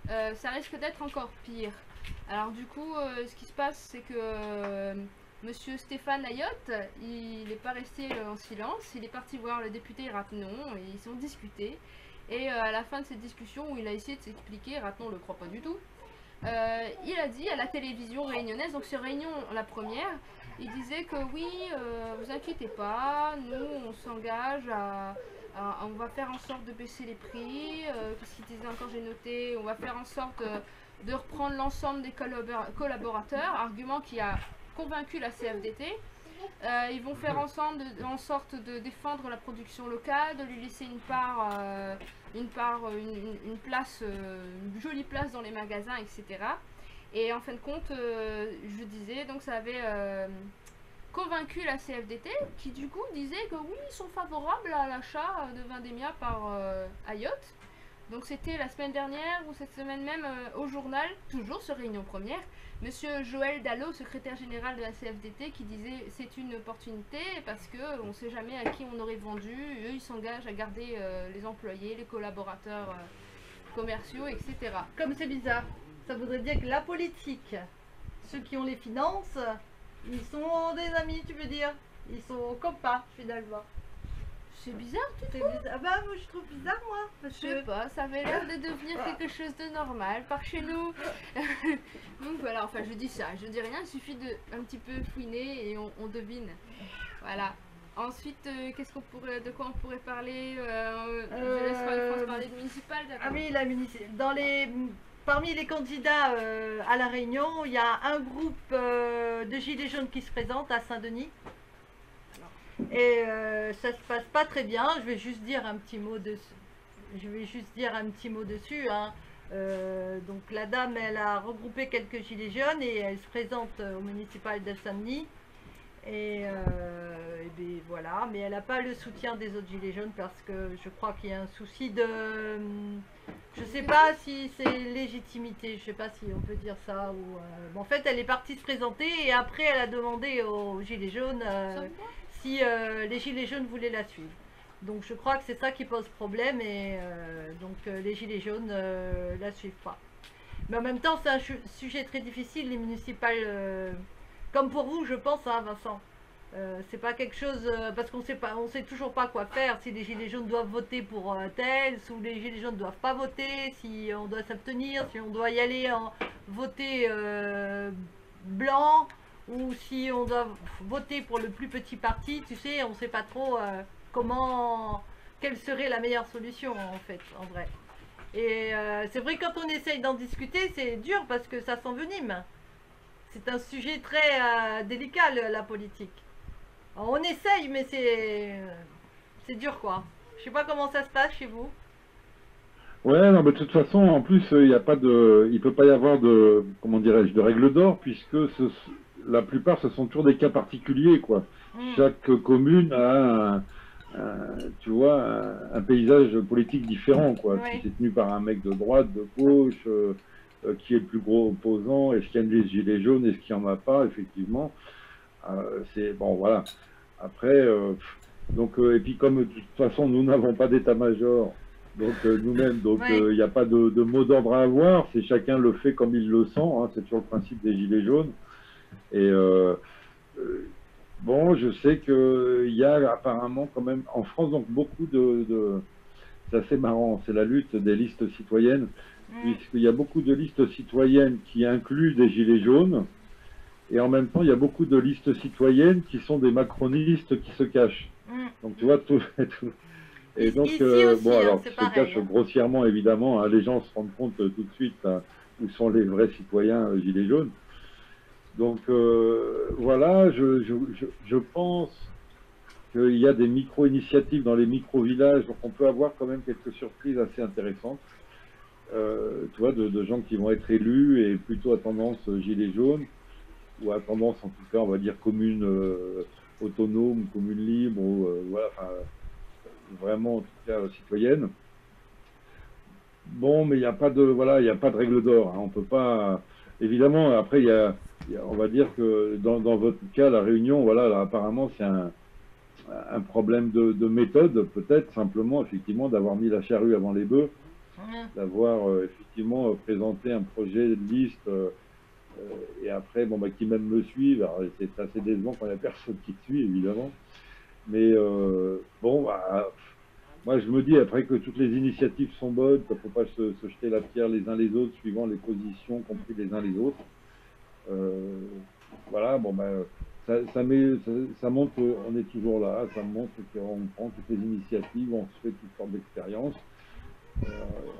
ça risque d'être encore pire. Alors du coup, ce qui se passe, c'est que Monsieur Stéphane Ayotte, il n'est pas resté en silence, il est parti voir le député Ratnon et ils ont discuté. Et à la fin de cette discussion où il a essayé de s'expliquer, Ratnon ne le croit pas du tout, il a dit à la télévision réunionnaise, donc sur Réunion la première, il disait que oui, vous inquiétez pas, nous on s'engage on va faire en sorte de baisser les prix, qu'est-ce qu'il disait encore, j'ai noté, on va faire en sorte de reprendre l'ensemble des collaborateurs, argument qui a convaincu la CFDT. Ils vont faire en sorte de défendre la production locale, de lui laisser une place, une jolie place dans les magasins, etc. Et en fin de compte, je disais, donc ça avait convaincu la CFDT, qui du coup disait que oui, ils sont favorables à l'achat de Vendémia par Ayotte. Donc c'était la semaine dernière ou cette semaine même au journal, toujours sur Réunion Première, Monsieur Joël Dallot, secrétaire général de la CFDT, qui disait c'est une opportunité parce que on ne sait jamais à qui on aurait vendu. Eux, ils s'engagent à garder les employés, les collaborateurs commerciaux, etc. Comme c'est bizarre. Ça voudrait dire que la politique, ceux qui ont les finances, ils sont des amis, tu veux dire. Ils sont copains, finalement. C'est bizarre, C'est bizarre. Ah bah moi je trouve bizarre moi. Parce je sais que pas, ça avait l'air de devenir quelque chose de normal par chez nous. Donc voilà, enfin je dis ça, je dis rien, il suffit de un petit peu fouiner et on devine. Voilà. Ensuite, de quoi on pourrait parler je laisse Marie-France parler de municipal, d'accord. ah oui, parmi les candidats à La Réunion, il y a un groupe de Gilets jaunes qui se présente à Saint-Denis. Et ça se passe pas très bien. Je vais juste dire un petit mot dessus. Hein. Donc la dame, elle a regroupé quelques gilets jaunes et elle se présente au municipal de Saint-Denis. Et bien, voilà, mais elle n'a pas le soutien des autres gilets jaunes parce que je crois qu'il y a un souci de... Je sais pas si c'est légitimité, je sais pas si on peut dire ça. Ou, en fait, elle est partie se présenter et après elle a demandé aux gilets jaunes si les gilets jaunes voulaient la suivre. Donc je crois que c'est ça qui pose problème et donc les gilets jaunes la suivent pas. Mais en même temps, c'est un sujet très difficile, les municipales... Comme pour vous, je pense, hein, Vincent. C'est pas quelque chose parce qu'on sait toujours pas quoi faire. Si les gilets jaunes doivent voter pour tel, ou les gilets jaunes doivent pas voter, si on doit s'abstenir, si on doit y aller en voter blanc, ou si on doit voter pour le plus petit parti. Tu sais, on sait pas trop quelle serait la meilleure solution en fait, en vrai. Et c'est vrai que quand on essaye d'en discuter, c'est dur parce que ça s'envenime. C'est un sujet très délicat, la politique. Alors, on essaye, mais c'est dur, quoi. Je sais pas comment ça se passe chez vous. Ouais, non, mais de toute façon, en plus, il peut pas y avoir de, comment dirais-je, de règle d'or, puisque la plupart, ce sont toujours des cas particuliers, quoi. Chaque commune a tu vois, un paysage politique différent, quoi. Oui. Si c'est tenu par un mec de droite, de gauche, qui est le plus gros opposant, est-ce qu'il y a des gilets jaunes, est-ce qu'il n'y en a pas, effectivement. C'est bon, voilà. Après, donc, et puis comme de toute façon, nous n'avons pas d'état-major, donc nous-mêmes, donc il n'y a pas de mot d'ordre à avoir, c'est chacun le fait comme il le sent, hein, c'est toujours le principe des gilets jaunes. Et bon, je sais qu'il y a apparemment quand même en France donc beaucoup c'est assez marrant, c'est la lutte des listes citoyennes, puisqu'il y a beaucoup de listes citoyennes qui incluent des gilets jaunes, et en même temps il y a beaucoup de listes citoyennes qui sont des macronistes qui se cachent. Donc tu vois tout. Et donc Ici aussi, bon alors c'est qui se pareil, cachent hein. grossièrement évidemment, hein, les gens se rendent compte tout de suite où sont les vrais citoyens gilets jaunes. Donc voilà, je pense qu'il y a des micro-initiatives dans les micro-villages, donc on peut avoir quand même quelques surprises assez intéressantes. Tu vois, de gens qui vont être élus et plutôt à tendance gilet jaune, ou à tendance en tout cas, on va dire commune autonome, commune libre, ou voilà, enfin, vraiment en tout cas citoyenne. Bon, mais il n'y a pas de, voilà, il n'y a pas de règle d'or, hein, on peut pas, évidemment, après on va dire que dans votre cas, la Réunion, voilà, là, apparemment c'est un problème de méthode, peut-être simplement, effectivement, d'avoir mis la charrue avant les bœufs, d'avoir effectivement présenté un projet de liste et après, bon, bah, qui même me suivent. Alors, c'est assez décevant quand il n'y a personne qui te suit, évidemment. Mais bon, bah, moi je me dis, après que toutes les initiatives sont bonnes, qu'il ne faut pas se jeter la pierre les uns les autres, suivant les positions compris les uns les autres. Voilà, bon, bah, ça montre qu'on est toujours là, ça montre qu'on prend toutes les initiatives, on se fait toutes sortes d'expériences.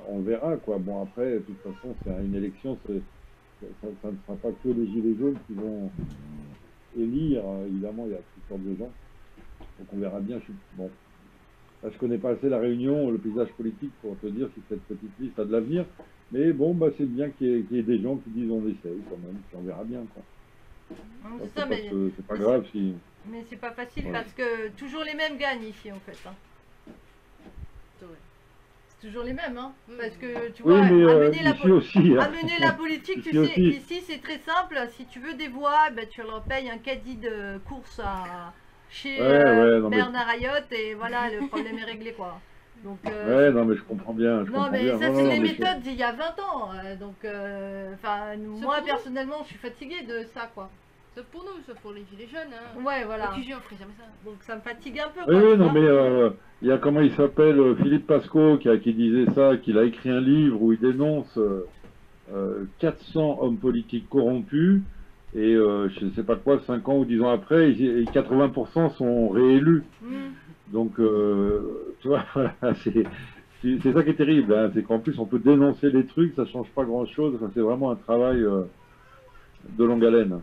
On verra, quoi. Bon, après, de toute façon, c'est une élection, ça ne sera pas que les gilets jaunes qui vont élire. Évidemment, il y a toutes sortes de gens. Donc on verra bien. Bon, là, je connais pas assez la Réunion, le paysage politique pour te dire si cette petite liste a de l'avenir. Mais bon, bah, c'est bien qu'il y ait des gens qui disent on essaye quand même, puis on verra bien, quoi. C'est pas grave si... Mais c'est pas facile, voilà. parce que toujours les mêmes gagnent ici en fait. Hein. C'est toujours les mêmes, hein. Parce que tu vois, amener la politique, tu sais, aussi. ici c'est très simple. Si tu veux des voix, ben, tu leur payes un caddie de course chez Bernard Ayotte et voilà, le problème est réglé, quoi. Donc, ouais, non, mais je comprends bien. Non, mais ça, c'est des méthodes d'il y a 20 ans. Donc, moi, personnellement, je suis fatiguée de ça, quoi. Sauf pour nous, sauf pour les gilets jaunes. Hein. Ouais, voilà. Au QG, on ferait jamais ça. Donc ça me fatigue un peu. Oui, quoi, oui, tu non, vois. mais il y a comment il s'appelle, Philippe Pasco, qui disait ça, qu'il a écrit un livre où il dénonce 400 hommes politiques corrompus, et je ne sais pas quoi, 5 ans ou 10 ans après, et 80% sont réélus. Donc, tu vois, voilà, c'est ça qui est terrible, hein, c'est qu'en plus on peut dénoncer les trucs, ça change pas grand-chose, enfin, c'est vraiment un travail de longue haleine.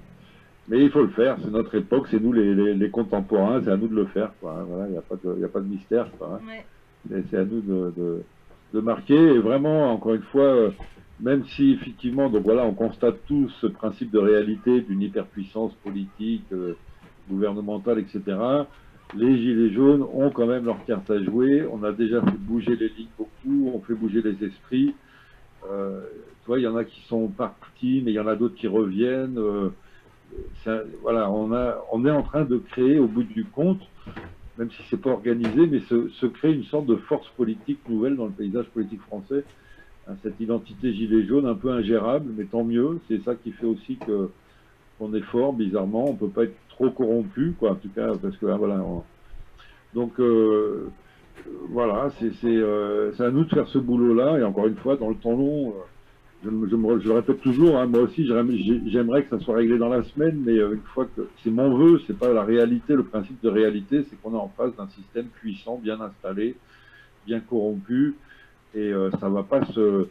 Mais il faut le faire, c'est notre époque, c'est nous les contemporains, c'est à nous de le faire, quoi, hein, voilà, il y a pas de mystère, quoi, hein. Ouais. C'est à nous de marquer, et vraiment, encore une fois, même si effectivement, donc voilà, on constate tous ce principe de réalité d'une hyperpuissance politique, gouvernementale, etc., les gilets jaunes ont quand même leur carte à jouer, on a déjà fait bouger les lignes beaucoup, on fait bouger les esprits, tu vois, il y en a qui sont partis, mais il y en a d'autres qui reviennent, voilà, on est en train de créer au bout du compte, même si c'est pas organisé, mais se crée une sorte de force politique nouvelle dans le paysage politique français. Hein, cette identité gilet jaune un peu ingérable, mais tant mieux. C'est ça qui fait aussi qu'on est fort, bizarrement. On peut pas être trop corrompu, quoi, en tout cas, parce que voilà. Donc voilà, c'est à nous de faire ce boulot-là. Et encore une fois, dans le temps long. Je le répète toujours, hein, moi aussi j'aimerais que ça soit réglé dans la semaine, mais une fois que c'est mon vœu, c'est pas la réalité, le principe de réalité, c'est qu'on est en face d'un système puissant, bien installé, bien corrompu, et ça va pas se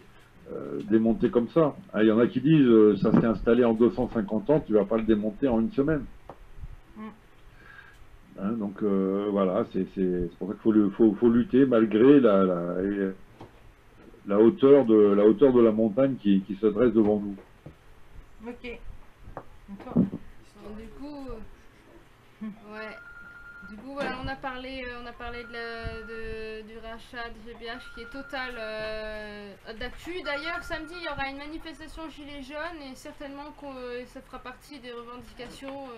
démonter comme ça. Hein, il y en a qui disent ça s'est installé en 250 ans, tu vas pas le démonter en une semaine. Hein, donc voilà, c'est pour ça qu'il faut lutter malgré la hauteur de la montagne qui se dresse devant nous. Ok. D'accord. Donc, du coup, ouais. Du coup, voilà, on a parlé du rachat de GBH qui est total d'actu. D'ailleurs, samedi, il y aura une manifestation Gilets jaunes et certainement que ça fera partie des revendications.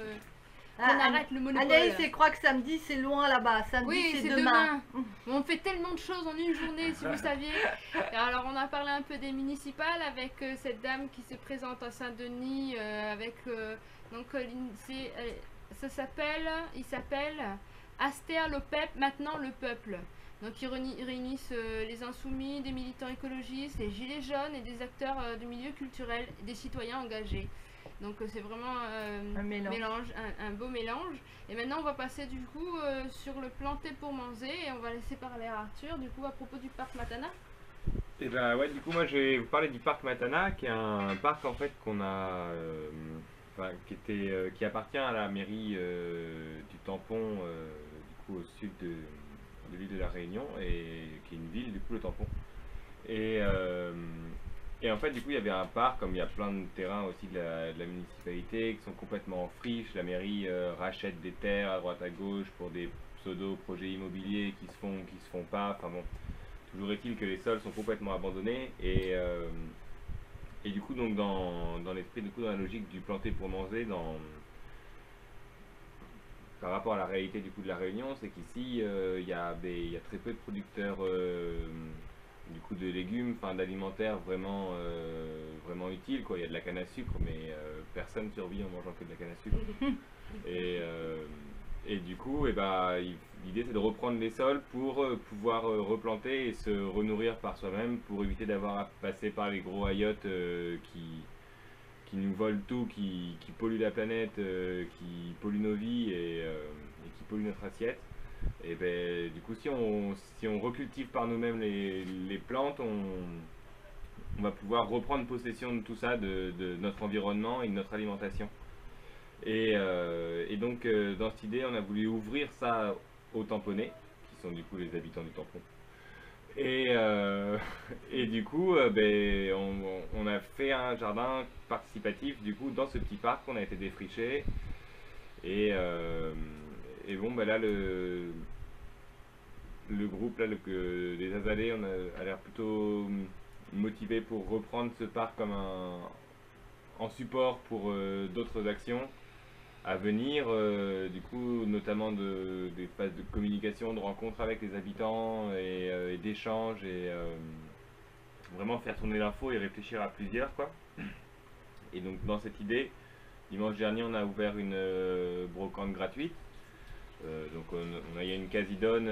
On arrête le monopole. Anaïs, je crois que samedi c'est loin là-bas. Samedi Oui, c'est c'est demain. On fait tellement de choses en une journée, si vous saviez. Et alors, on a parlé un peu des municipales avec cette dame qui se présente à Saint-Denis avec donc il s'appelle Aster Lopep, maintenant le peuple. Donc ils réunissent les insoumis, des militants écologistes, les gilets jaunes et des acteurs du milieu culturel, et des citoyens engagés. Donc c'est vraiment un beau mélange. Et maintenant on va passer du coup sur le planté pour manger et on va laisser parler à Arthur du coup à propos du parc Matana. Et ben ouais, du coup moi je vais vous parler du parc Matana qui est un parc en fait qu'on a qui appartient à la mairie du Tampon du coup au sud de l'île de la Réunion et qui est une ville du coup le Tampon. Et en fait, du coup, il y avait un parc, comme il y a plein de terrains aussi de la municipalité qui sont complètement en friche. La mairie rachète des terres à droite à gauche pour des pseudo-projets immobiliers qui se font pas. Enfin bon, toujours est-il que les sols sont complètement abandonnés. Et du coup, donc dans l'esprit, du coup, dans la logique du planter pour manger, par rapport à la réalité du coup de la Réunion, c'est qu'ici, il y a très peu de producteurs du coup de légumes, enfin d'alimentaire vraiment utile quoi. Il y a de la canne à sucre mais personne survit en mangeant que de la canne à sucre. Et du coup l'idée c'est de reprendre les sols pour pouvoir replanter et se renourrir par soi-même pour éviter d'avoir à passer par les gros ayottes qui nous volent tout, qui polluent la planète, qui polluent nos vies et qui polluent notre assiette. Et ben du coup si on recultive par nous-mêmes les plantes, on va pouvoir reprendre possession de tout ça, de notre environnement et de notre alimentation. Et donc dans cette idée on a voulu ouvrir ça aux tamponnais, qui sont du coup les habitants du tampon. Et du coup on a fait un jardin participatif du coup dans ce petit parc qu'on a été défriché. Et bon, bah là, le groupe là, des Azalées, a l'air plutôt motivé pour reprendre ce parc comme en support pour d'autres actions à venir, du coup, notamment des phases de communication, de rencontres avec les habitants et d'échanges et vraiment faire tourner l'info et réfléchir à plusieurs, quoi. Et donc, dans cette idée, dimanche dernier, on a ouvert une brocante gratuite. Donc il y a une Casidone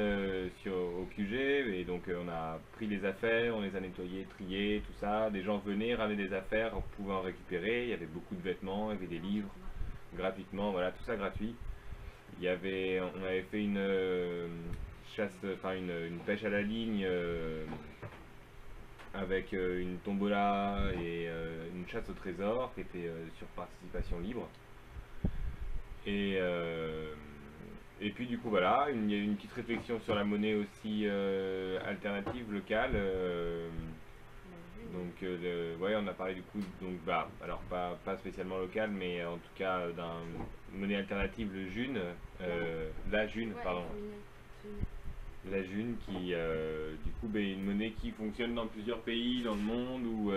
au QG et donc on a pris les affaires, on les a nettoyées, triées, tout ça. Des gens venaient ramener des affaires, on pouvait en récupérer. Il y avait beaucoup de vêtements, il y avait des livres gratuitement, voilà, tout ça gratuit. On avait fait une chasse, enfin une pêche à la ligne avec une tombola et une chasse au trésor qui était sur participation libre. Et puis du coup voilà, il y a eu une petite réflexion sur la monnaie aussi alternative locale. Donc ouais, on a parlé du coup, donc alors pas spécialement locale, mais en tout cas d'une monnaie alternative, le June, la June, pardon. La June qui du coup est une monnaie qui fonctionne dans plusieurs pays dans le monde où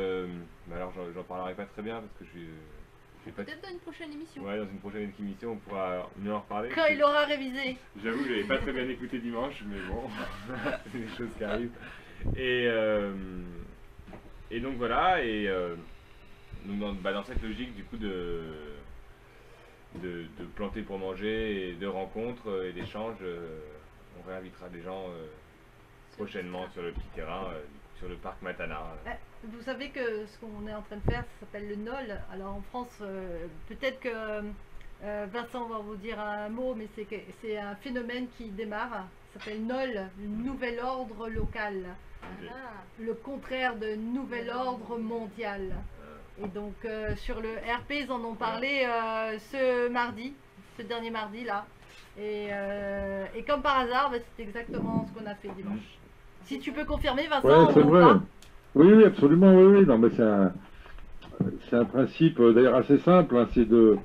alors j'en parlerai pas très bien parce que peut-être dans une prochaine émission. Ouais, dans une prochaine émission on pourra mieux en reparler. Quand il aura révisé. J'avoue que je n'avais pas très bien écouté dimanche, mais bon, c'est des choses qui arrivent. Et donc voilà, et donc dans cette logique du coup de planter pour manger et de rencontres et d'échanges, on réinvitera des gens prochainement sur le petit terrain, sur le parc Matana. Vous savez que ce qu'on est en train de faire, ça s'appelle le NOL. Alors en France, peut-être que Vincent va vous dire un mot, mais c'est un phénomène qui démarre. Ça s'appelle NOL, le nouvel ordre local. Le contraire de nouvel ordre mondial. Et donc sur le RP, ils en ont parlé ce dernier mardi là. Et comme par hasard, c'est exactement ce qu'on a fait dimanche. Si tu peux confirmer, Vincent. Ouais, c'est vrai. Oui, absolument, oui. Non, mais c'est un principe d'ailleurs assez simple, hein, c'est de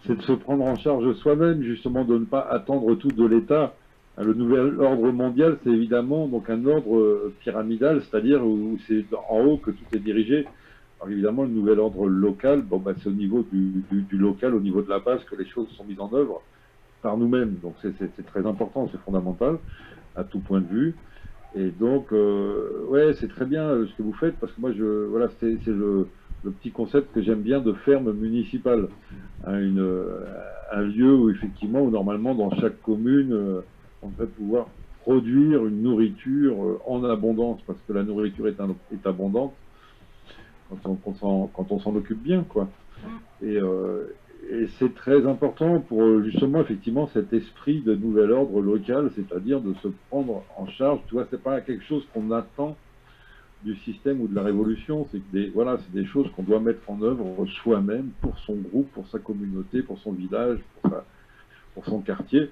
se prendre en charge soi-même, justement, de ne pas attendre tout de l'État. Le nouvel ordre mondial, c'est évidemment donc un ordre pyramidal, c'est-à-dire où c'est en haut que tout est dirigé. Alors évidemment, le nouvel ordre local, c'est au niveau du local, au niveau de la base, que les choses sont mises en œuvre par nous-mêmes. Donc c'est très important, c'est fondamental à tout point de vue. Et donc, ouais, c'est très bien ce que vous faites, parce que moi, voilà, c'est le petit concept que j'aime bien de ferme municipale. Hein, un lieu où effectivement, où normalement, dans chaque commune, on devrait pouvoir produire une nourriture en abondance, parce que la nourriture est abondante quand on s'en occupe bien, quoi. Et c'est très important pour justement effectivement cet esprit de nouvel ordre local, c'est-à-dire de se prendre en charge. Tu vois, c'est pas quelque chose qu'on attend du système ou de la révolution, c'est que c'est des choses qu'on doit mettre en œuvre soi-même, pour son groupe, pour sa communauté, pour son village, pour son quartier.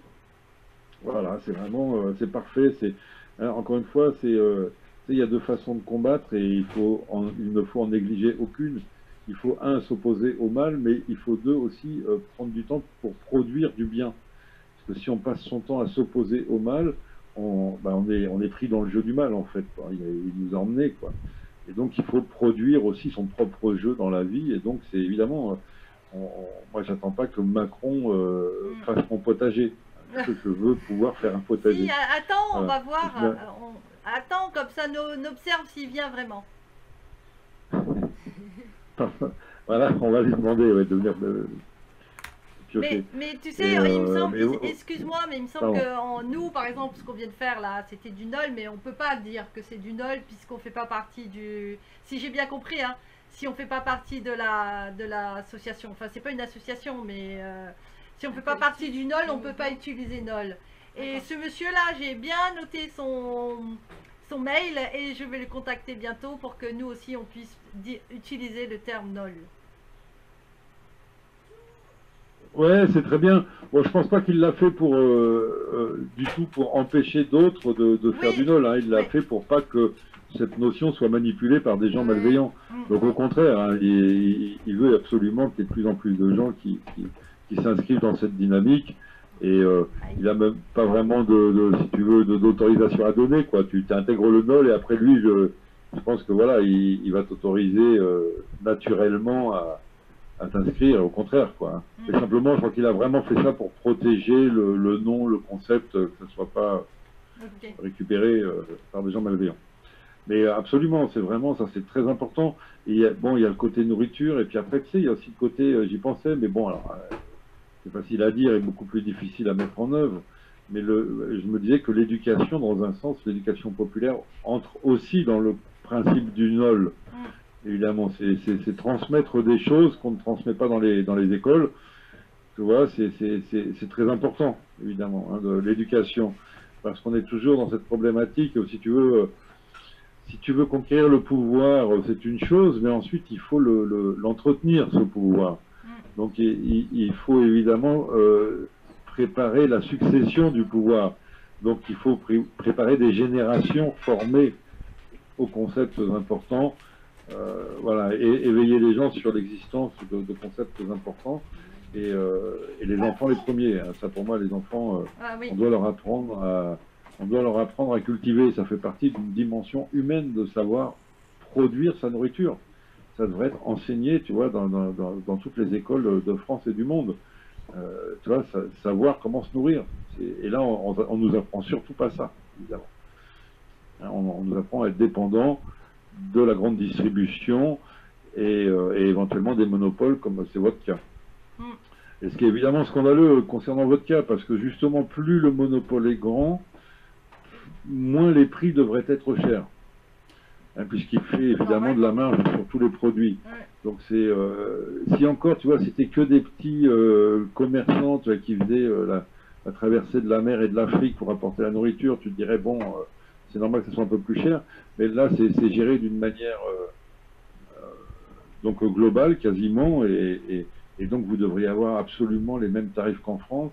Voilà, c'est vraiment, c'est parfait. Encore une fois, il y a deux façons de combattre et il ne faut en négliger aucune. Il faut, s'opposer au mal, mais il faut aussi prendre du temps pour produire du bien. Parce que si on passe son temps à s'opposer au mal, on est pris dans le jeu du mal, en fait, quoi. Il nous a emmenés, quoi. Et donc, il faut produire aussi son propre jeu dans la vie. Et donc, c'est évidemment, moi, j'attends pas que Macron fasse mon potager. Je veux pouvoir faire un potager. Si, attends, on va voir. Attends, comme ça, on observe s'il vient vraiment. Voilà, on va lui demander de venir piocher. Mais tu sais, il me semble, excuse-moi, mais il me semble que nous, par exemple, ce qu'on vient de faire là, c'était du NOL, mais on peut pas dire que c'est du NOL puisqu'on fait pas partie du... Si j'ai bien compris, hein, si on fait pas partie de l'association, enfin c'est pas une association, mais si on fait pas partie du NOL, on peut pas utiliser NOL. Et ce monsieur-là, j'ai bien noté son mail et je vais le contacter bientôt pour que nous aussi on puisse utiliser le terme NOL. Ouais, c'est très bien. Bon, je pense pas qu'il l'a fait pour du tout pour empêcher d'autres de faire du NOL. Hein. Il l'a fait pour pas que cette notion soit manipulée par des gens malveillants. Donc au contraire, hein, il veut absolument qu'il y ait de plus en plus de gens qui s'inscrivent dans cette dynamique. Et il a même pas vraiment si tu veux, d'autorisation à donner, quoi. Tu t'intègres le NOL et après lui, je pense que voilà, il va t'autoriser naturellement à t'inscrire, au contraire, quoi. Mais simplement, je crois qu'il a vraiment fait ça pour protéger le nom, le concept, que ce ne soit pas récupéré par des gens malveillants. Mais absolument, c'est vraiment ça, c'est très important. Et bon, il y a le côté nourriture, et puis après, tu sais, il y a aussi le côté, j'y pensais, mais bon, alors, c'est facile à dire et beaucoup plus difficile à mettre en œuvre. Mais je me disais que l'éducation, dans un sens, l'éducation populaire entre aussi dans le principe du NOL. Évidemment, c'est transmettre des choses qu'on ne transmet pas dans les écoles. Tu vois, c'est très important, évidemment, hein, de l'éducation. Parce qu'on est toujours dans cette problématique, si tu veux conquérir le pouvoir, c'est une chose, mais ensuite, il faut l'entretenir, ce pouvoir. Donc, il faut évidemment préparer la succession du pouvoir. Donc, il faut préparer des générations formées aux concepts importants. Voilà, et éveiller les gens sur l'existence de concepts importants. Et les enfants les premiers. Hein. Ça, pour moi, les enfants, on doit leur apprendre à cultiver. Ça fait partie d'une dimension humaine de savoir produire sa nourriture. Ça devrait être enseigné, tu vois, dans toutes les écoles de France et du monde. Tu vois, savoir comment se nourrir. Et là, on nous apprend surtout pas ça, évidemment. Hein, on nous apprend à être dépendant de la grande distribution et éventuellement des monopoles, comme c'est votre cas. Et ce qui est évidemment scandaleux concernant votre cas, parce que justement, plus le monopole est grand, moins les prix devraient être chers. Hein, puisqu'il fait évidemment de la marge sur tous les produits. Donc si encore, tu vois, c'était que des petits commerçants, tu vois, qui faisaient la traversée de la mer et de l'Afrique pour apporter la nourriture, tu te dirais, bon, c'est normal que ce soit un peu plus cher, mais là, c'est géré d'une manière donc globale, quasiment, et donc vous devriez avoir absolument les mêmes tarifs qu'en France,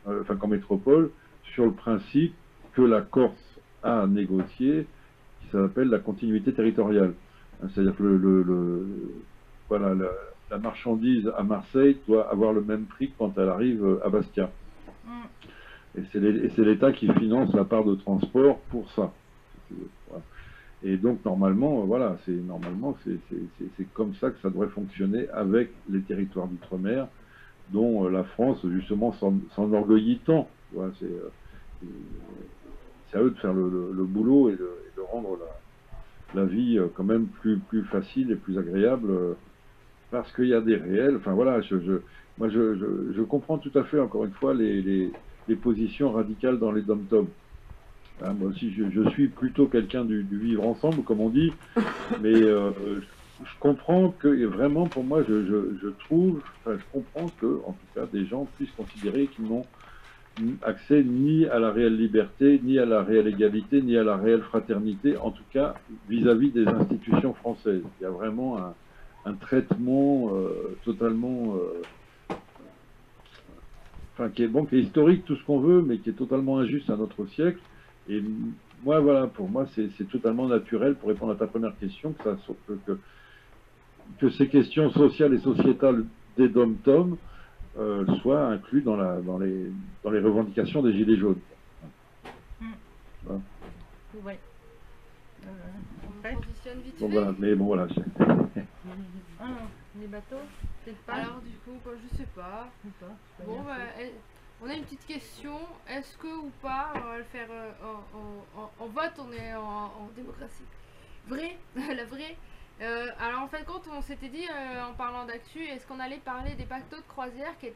enfin qu'en métropole, sur le principe que la Corse a négocié, qui s'appelle la continuité territoriale. C'est-à-dire que voilà, la marchandise à Marseille doit avoir le même prix quand elle arrive à Bastia. Et c'est l'État qui finance la part de transport pour ça. Voilà. Et donc normalement, voilà, c'est comme ça que ça devrait fonctionner avec les territoires d'outre-mer, dont la France justement s'enorgueillit tant. Voilà, c'est à eux de faire le boulot et de rendre la vie quand même plus facile et plus agréable, parce qu'il y a des réels. Enfin voilà, moi je comprends tout à fait, encore une fois, les positions radicales dans les dom-toms. Hein, moi aussi, je suis plutôt quelqu'un du vivre ensemble, comme on dit, mais je comprends que vraiment, pour moi, je comprends que, en tout cas, des gens puissent considérer qu'ils n'ont accès ni à la réelle liberté, ni à la réelle égalité, ni à la réelle fraternité, en tout cas vis-à-vis des institutions françaises. Il y a vraiment un traitement totalement, enfin qui est historique, tout ce qu'on veut, mais qui est totalement injuste à notre siècle. Et moi, voilà, pour moi, c'est totalement naturel, pour répondre à ta première question, que ces questions sociales et sociétales des dom-toms soient inclus dans les revendications des Gilets jaunes. Voilà. Oui. On positionne vite Donc fait. voilà, mais bon, voilà. Les bateaux, peut-être pas. Alors du coup, je sais pas. Bon, on a une petite question. Est-ce que ou pas, on va le faire en vote, on est en démocratie. Vrai, la vraie. Alors en fin de compte, on s'était dit en parlant d'actu, est-ce qu'on allait parler des bateaux de croisière qui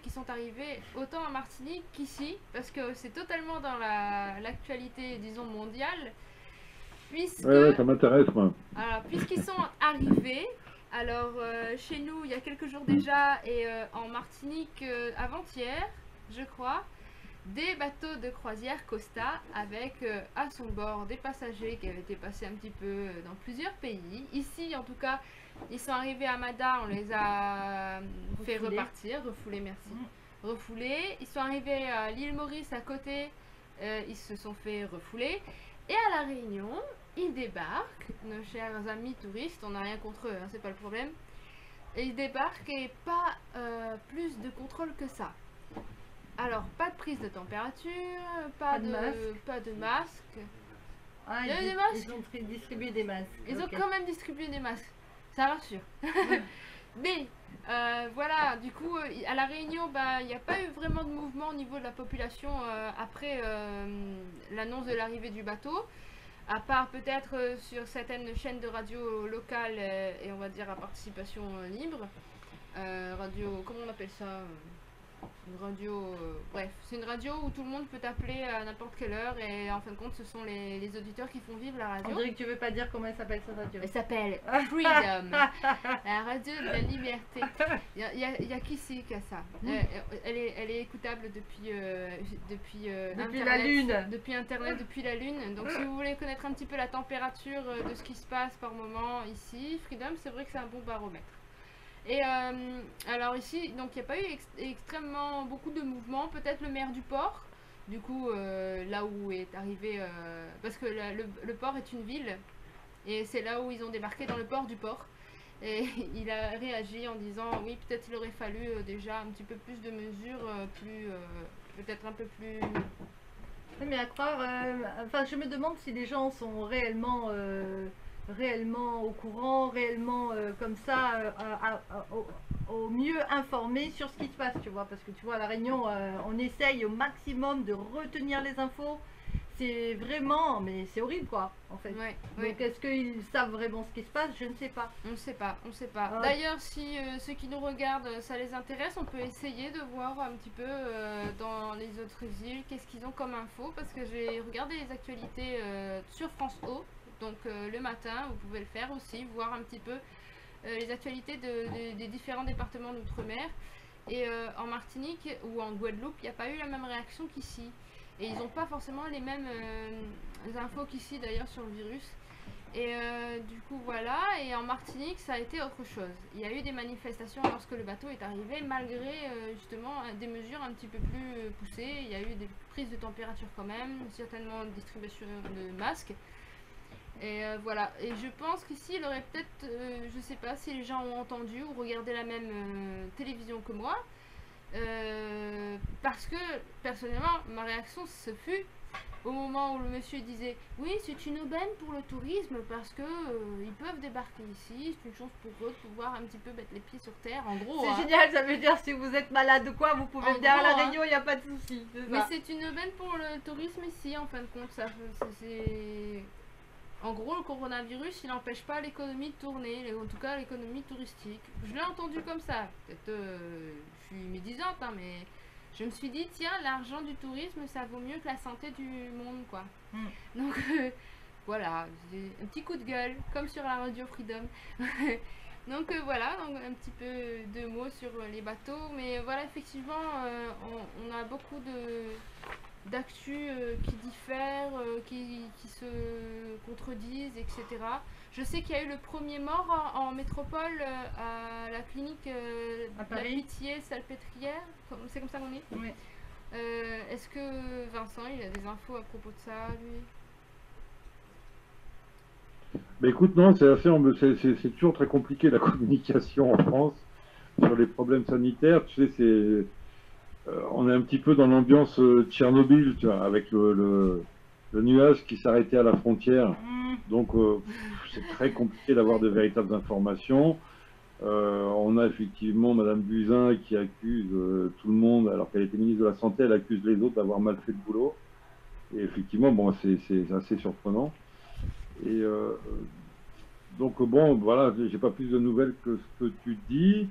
sont arrivés autant en Martinique qu'ici, parce que c'est totalement dans l'actualité, disons, mondiale. Puisque, ouais, ça m'intéresse, moi. alors, puisqu'ils sont arrivés, alors chez nous il y a quelques jours déjà, et en Martinique avant-hier, je crois, des bateaux de croisière Costa avec à son bord des passagers qui avaient été passés un petit peu dans plusieurs pays. Ici, en tout cas, ils sont arrivés à Mada, on les a fait repartir, refoulés, merci. Refoulés. Ils sont arrivés à l'île Maurice à côté, ils se sont fait refouler. Et à La Réunion, ils débarquent, nos chers amis touristes, on n'a rien contre eux, hein, c'est pas le problème. Et ils débarquent et pas plus de contrôle que ça. Alors, pas de prise de température, pas de masque. Ah, il y a eu des masques. Ils ont distribué des masques. Ils ont quand même distribué des masques, ça rassure. Mais, voilà, du coup, à La Réunion, il n'y a pas eu vraiment de mouvement au niveau de la population après l'annonce de l'arrivée du bateau. à part peut-être sur certaines chaînes de radio locales et on va dire à participation libre. Radio, comment on appelle ça? Une radio, bref, c'est une radio où tout le monde peut appeler à n'importe quelle heure et en fin de compte ce sont les auditeurs qui font vivre la radio. On dirait que tu veux pas dire comment elle s'appelle cette radio. Elle s'appelle Freedom, la radio de la liberté. Il y a qui c'est qui a ça? Elle est écoutable depuis Depuis Internet, la Lune. depuis Internet, depuis la Lune. Donc si vous voulez connaître un petit peu la température de ce qui se passe par moment ici, Freedom, c'est vrai que c'est un bon baromètre. Et alors ici, donc il n'y a pas eu extrêmement beaucoup de mouvements, peut-être le maire du port, du coup là où est arrivé, parce que le port est une ville, et c'est là où ils ont débarqué dans le port du port, et il a réagi en disant oui peut-être il aurait fallu déjà un petit peu plus de mesures, peut-être un peu plus... Oui, mais à croire, enfin je me demande si les gens sont réellement au courant, réellement comme ça, au mieux informés sur ce qui se passe, tu vois, parce que tu vois, à La Réunion, on essaye au maximum de retenir les infos, c'est vraiment, mais c'est horrible quoi, en fait. Ouais, Donc est-ce qu'ils savent vraiment ce qui se passe? Je ne sais pas. On ne sait pas, on ne sait pas. Ah. D'ailleurs, si ceux qui nous regardent, ça les intéresse, on peut essayer de voir un petit peu dans les autres îles, qu'est-ce qu'ils ont comme info, parce que j'ai regardé les actualités sur France O. Donc le matin, vous pouvez le faire aussi, voir un petit peu les actualités des différents départements d'outre-mer. Et en Martinique ou en Guadeloupe, il n'y a pas eu la même réaction qu'ici. Et ils n'ont pas forcément les mêmes infos qu'ici d'ailleurs sur le virus. Et du coup voilà, et en Martinique ça a été autre chose. Il y a eu des manifestations lorsque le bateau est arrivé, malgré justement des mesures un petit peu plus poussées. Il y a eu des prises de température quand même, certainement une distribution de masques. Et voilà, et je pense qu'ici il aurait peut-être, je sais pas si les gens ont entendu ou regardé la même télévision que moi, parce que personnellement ma réaction ce fut au moment où le monsieur disait oui c'est une aubaine pour le tourisme parce que ils peuvent débarquer ici, c'est une chance pour eux de pouvoir un petit peu mettre les pieds sur terre, en gros. C'est génial, ça veut dire si vous êtes malade ou quoi, vous pouvez En venir à La gros, Réunion, il n'y a pas de souci. Mais c'est une aubaine pour le tourisme ici en fin de compte, ça c'est... En gros, le coronavirus, il n'empêche pas l'économie de tourner, en tout cas l'économie touristique. Je l'ai entendu comme ça. Peut-être, je suis médisante, hein, mais je me suis dit, tiens, l'argent du tourisme, ça vaut mieux que la santé du monde, quoi. Donc, voilà, j'ai un petit coup de gueule, comme sur la radio Freedom. Donc voilà, donc un petit peu de mots sur les bateaux, mais voilà, effectivement, on a beaucoup d'actu qui diffèrent, qui se contredisent, etc. Je sais qu'il y a eu le premier mort en métropole à la clinique À de la Paris. Pitié-Salpêtrière, c'est comme ça qu'on dit. Oui. Est-ce que Vincent, il a des infos à propos de ça, lui? Mais écoute, non, c'est toujours très compliqué la communication en France sur les problèmes sanitaires. Tu sais, on est un petit peu dans l'ambiance Tchernobyl, tu vois, avec le nuage qui s'arrêtait à la frontière. Donc, c'est très compliqué d'avoir de véritables informations. On a effectivement Madame Buzyn qui accuse tout le monde, alors qu'elle était ministre de la Santé, elle accuse les autres d'avoir mal fait le boulot. Et effectivement, bon, c'est assez surprenant. Et donc, bon, voilà, j'ai pas plus de nouvelles que ce que tu dis.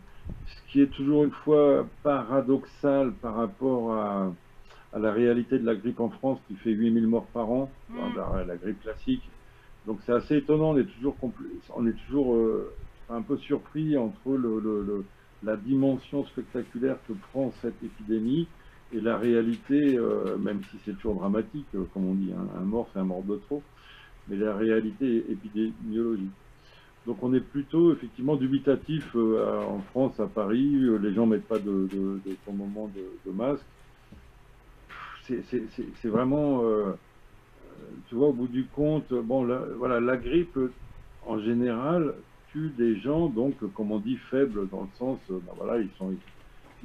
Ce qui est toujours une fois paradoxal par rapport à la réalité de la grippe en France qui fait 8000 morts par an, la grippe classique. Donc c'est assez étonnant, on est toujours un peu surpris entre la dimension spectaculaire que prend cette épidémie et la réalité, même si c'est toujours dramatique, comme on dit, hein, un mort c'est un mort de trop, mais la réalité épidémiologique. Donc on est plutôt effectivement dubitatif en France, à Paris, les gens mettent pas de moment de masque. C'est vraiment, tu vois, au bout du compte, bon, voilà, la grippe en général tue des gens, donc comme on dit, faibles dans le sens, ben voilà, ils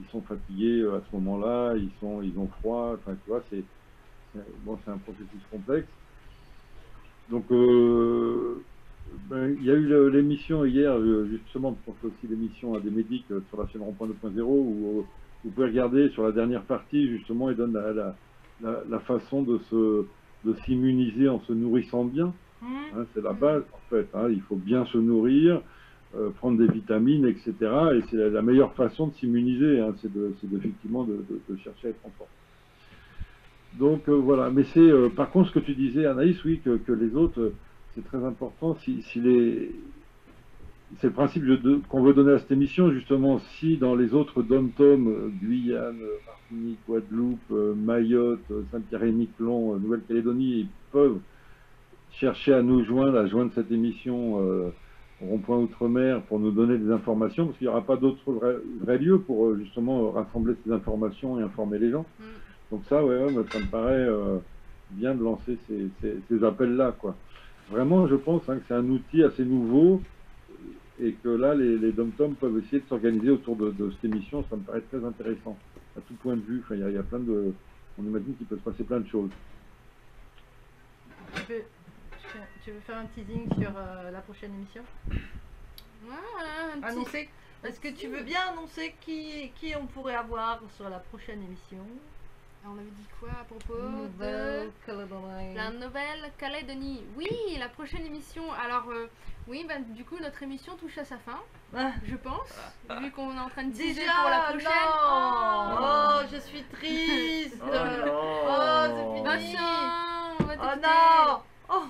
sont fatigués à ce moment-là, ils ont froid, enfin tu vois, c'est un processus complexe. Donc il y a eu l'émission hier, justement, on fait aussi l'émission à des médics sur la chaîne Rond-Point 2.0 où vous pouvez regarder sur la dernière partie, justement, ils donnent la façon de de s'immuniser en se nourrissant bien. Mhm. C'est la base, en fait. Il faut bien se nourrir, prendre des vitamines, etc. Et c'est la meilleure façon de s'immuniser, c'est effectivement de chercher à être en forme. Donc voilà, mais c'est par contre ce que tu disais, Anaïs, oui, que les autres, c'est très important. C'est le principe qu'on veut donner à cette émission, justement, si dans les autres dom-tom, Guyane, Martinique, Guadeloupe, Mayotte, Saint-Pierre-et-Miquelon, Nouvelle-Calédonie, ils peuvent chercher à nous joindre, à joindre cette émission au Rond-Point Outre-mer pour nous donner des informations, parce qu'il n'y aura pas d'autres vrais lieux pour justement rassembler ces informations et informer les gens. Donc ça, ouais, ça me paraît bien de lancer ces appels-là, quoi. Vraiment, je pense que c'est un outil assez nouveau et que là, les dom-tom peuvent essayer de s'organiser autour de cette émission. Ça me paraît très intéressant, à tout point de vue. Enfin, il y a plein de... On imagine qu'il peut se passer plein de choses. Tu veux faire un teasing sur la prochaine émission? Annoncer. Est-ce que tu veux bien annoncer qui on pourrait avoir sur la prochaine émission? On avait dit quoi à propos de la Nouvelle-Calédonie? Oui, la prochaine émission. Alors, oui, du coup, notre émission touche à sa fin, je pense, vu qu'on est en train de teaser pour la prochaine. Non. Oh, je suis triste. Oh non. Oh, c'est fini. On va Oh non. Oh.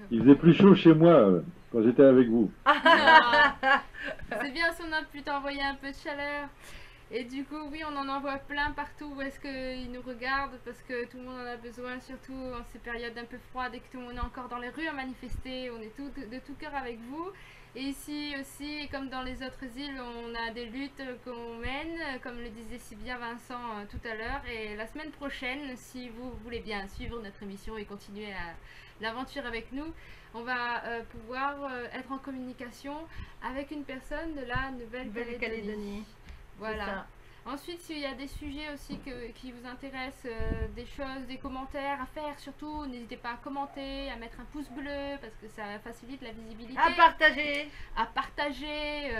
Il faisait plus chaud chez moi quand j'étais avec vous. C'est bien si on a pu t'envoyer un peu de chaleur. Et du coup, oui, on en envoie plein partout où est-ce qu'ils nous regardent, parce que tout le monde en a besoin, surtout en ces périodes un peu froides et que tout le monde est encore dans les rues à manifester. On est de tout cœur avec vous. Et ici aussi, comme dans les autres îles, on a des luttes qu'on mène, comme le disait si bien Vincent tout à l'heure. Et la semaine prochaine, si vous voulez bien suivre notre émission et continuer l'aventure avec nous, on va pouvoir être en communication avec une personne de la Nouvelle-Calédonie. Voilà. Ensuite, s'il y a des sujets aussi qui vous intéressent, des choses, des commentaires à faire, surtout, n'hésitez pas à commenter, à mettre un pouce bleu, parce que ça facilite la visibilité. À partager,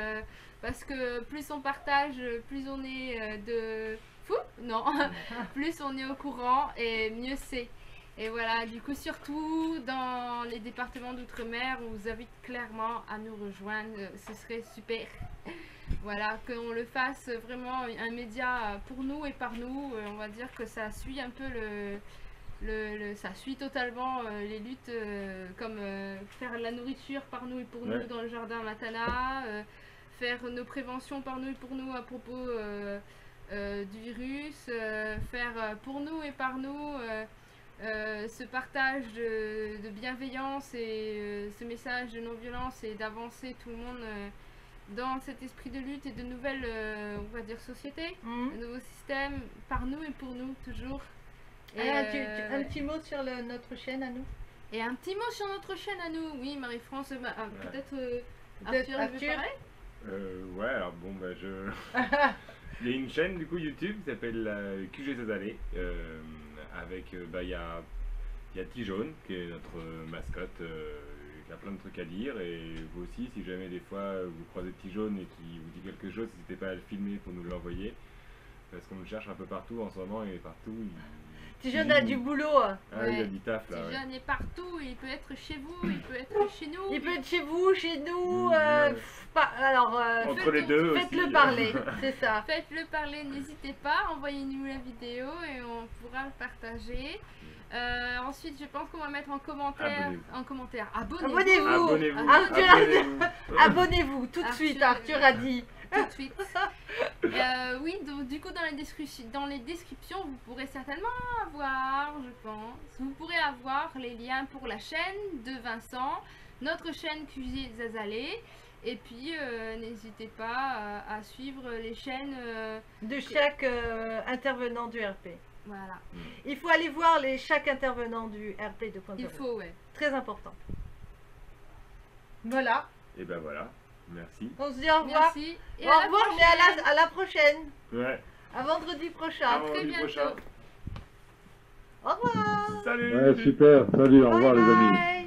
parce que plus on partage, plus on est plus on est au courant et mieux c'est. Et voilà, du coup, surtout dans les départements d'outre-mer, on vous invite clairement à nous rejoindre, ce serait super. Voilà, qu'on le fasse vraiment un média pour nous et par nous. On va dire que ça suit un peu ça suit totalement les luttes, comme faire la nourriture par nous et pour nous dans le jardin Matana, faire nos préventions par nous et pour nous à propos du virus, faire pour nous et par nous ce partage de bienveillance et ce message de non-violence et d'avancer tout le monde dans cet esprit de lutte et de nouvelles, on va dire, sociétés, de nouveaux systèmes, par nous et pour nous, toujours. Et un petit mot sur notre chaîne à nous. Et un petit mot sur notre chaîne à nous, oui, Marie-France, peut-être Arthur veut parler. Ouais, alors bon, il y a une chaîne du coup YouTube qui s'appelle QG Zazalé, avec, il y a T-Jaune, qui est notre mascotte, qui a plein de trucs à dire, et vous aussi, si jamais des fois vous croisez T-Jaune et qui vous dit quelque chose, n'hésitez pas à le filmer pour nous l'envoyer, parce qu'on le cherche un peu partout en ce moment, et partout T-Jaune a du boulot. Il a du taf là. T-Jaune est partout, il peut être chez vous, il peut être chez nous. Il peut être chez vous, chez nous, entre les deux faites-le parler, c'est ça. Faites-le parler, n'hésitez pas, envoyez-nous la vidéo et on pourra le partager. Ensuite, je pense qu'on va mettre en commentaire. Abonnez-vous. Abonnez-vous tout de suite, Arthur a dit. Tout de suite. Oui, donc, du coup, dans les descriptions, vous pourrez certainement avoir, je pense, vous pourrez avoir les liens pour la chaîne de Vincent, notre chaîne QG Zazalé, et puis n'hésitez pas à suivre les chaînes de chaque intervenant du RP. Voilà. Il faut aller voir chaque intervenant du RP 2.0. Il faut, ouais. Très important. Voilà. Et ben voilà. Merci. On se dit au revoir. Merci. Et au revoir, mais à la prochaine. Ouais. À vendredi prochain. À très bientôt. Au revoir. Salut. Ouais, super. Salut, au revoir les amis. Bye.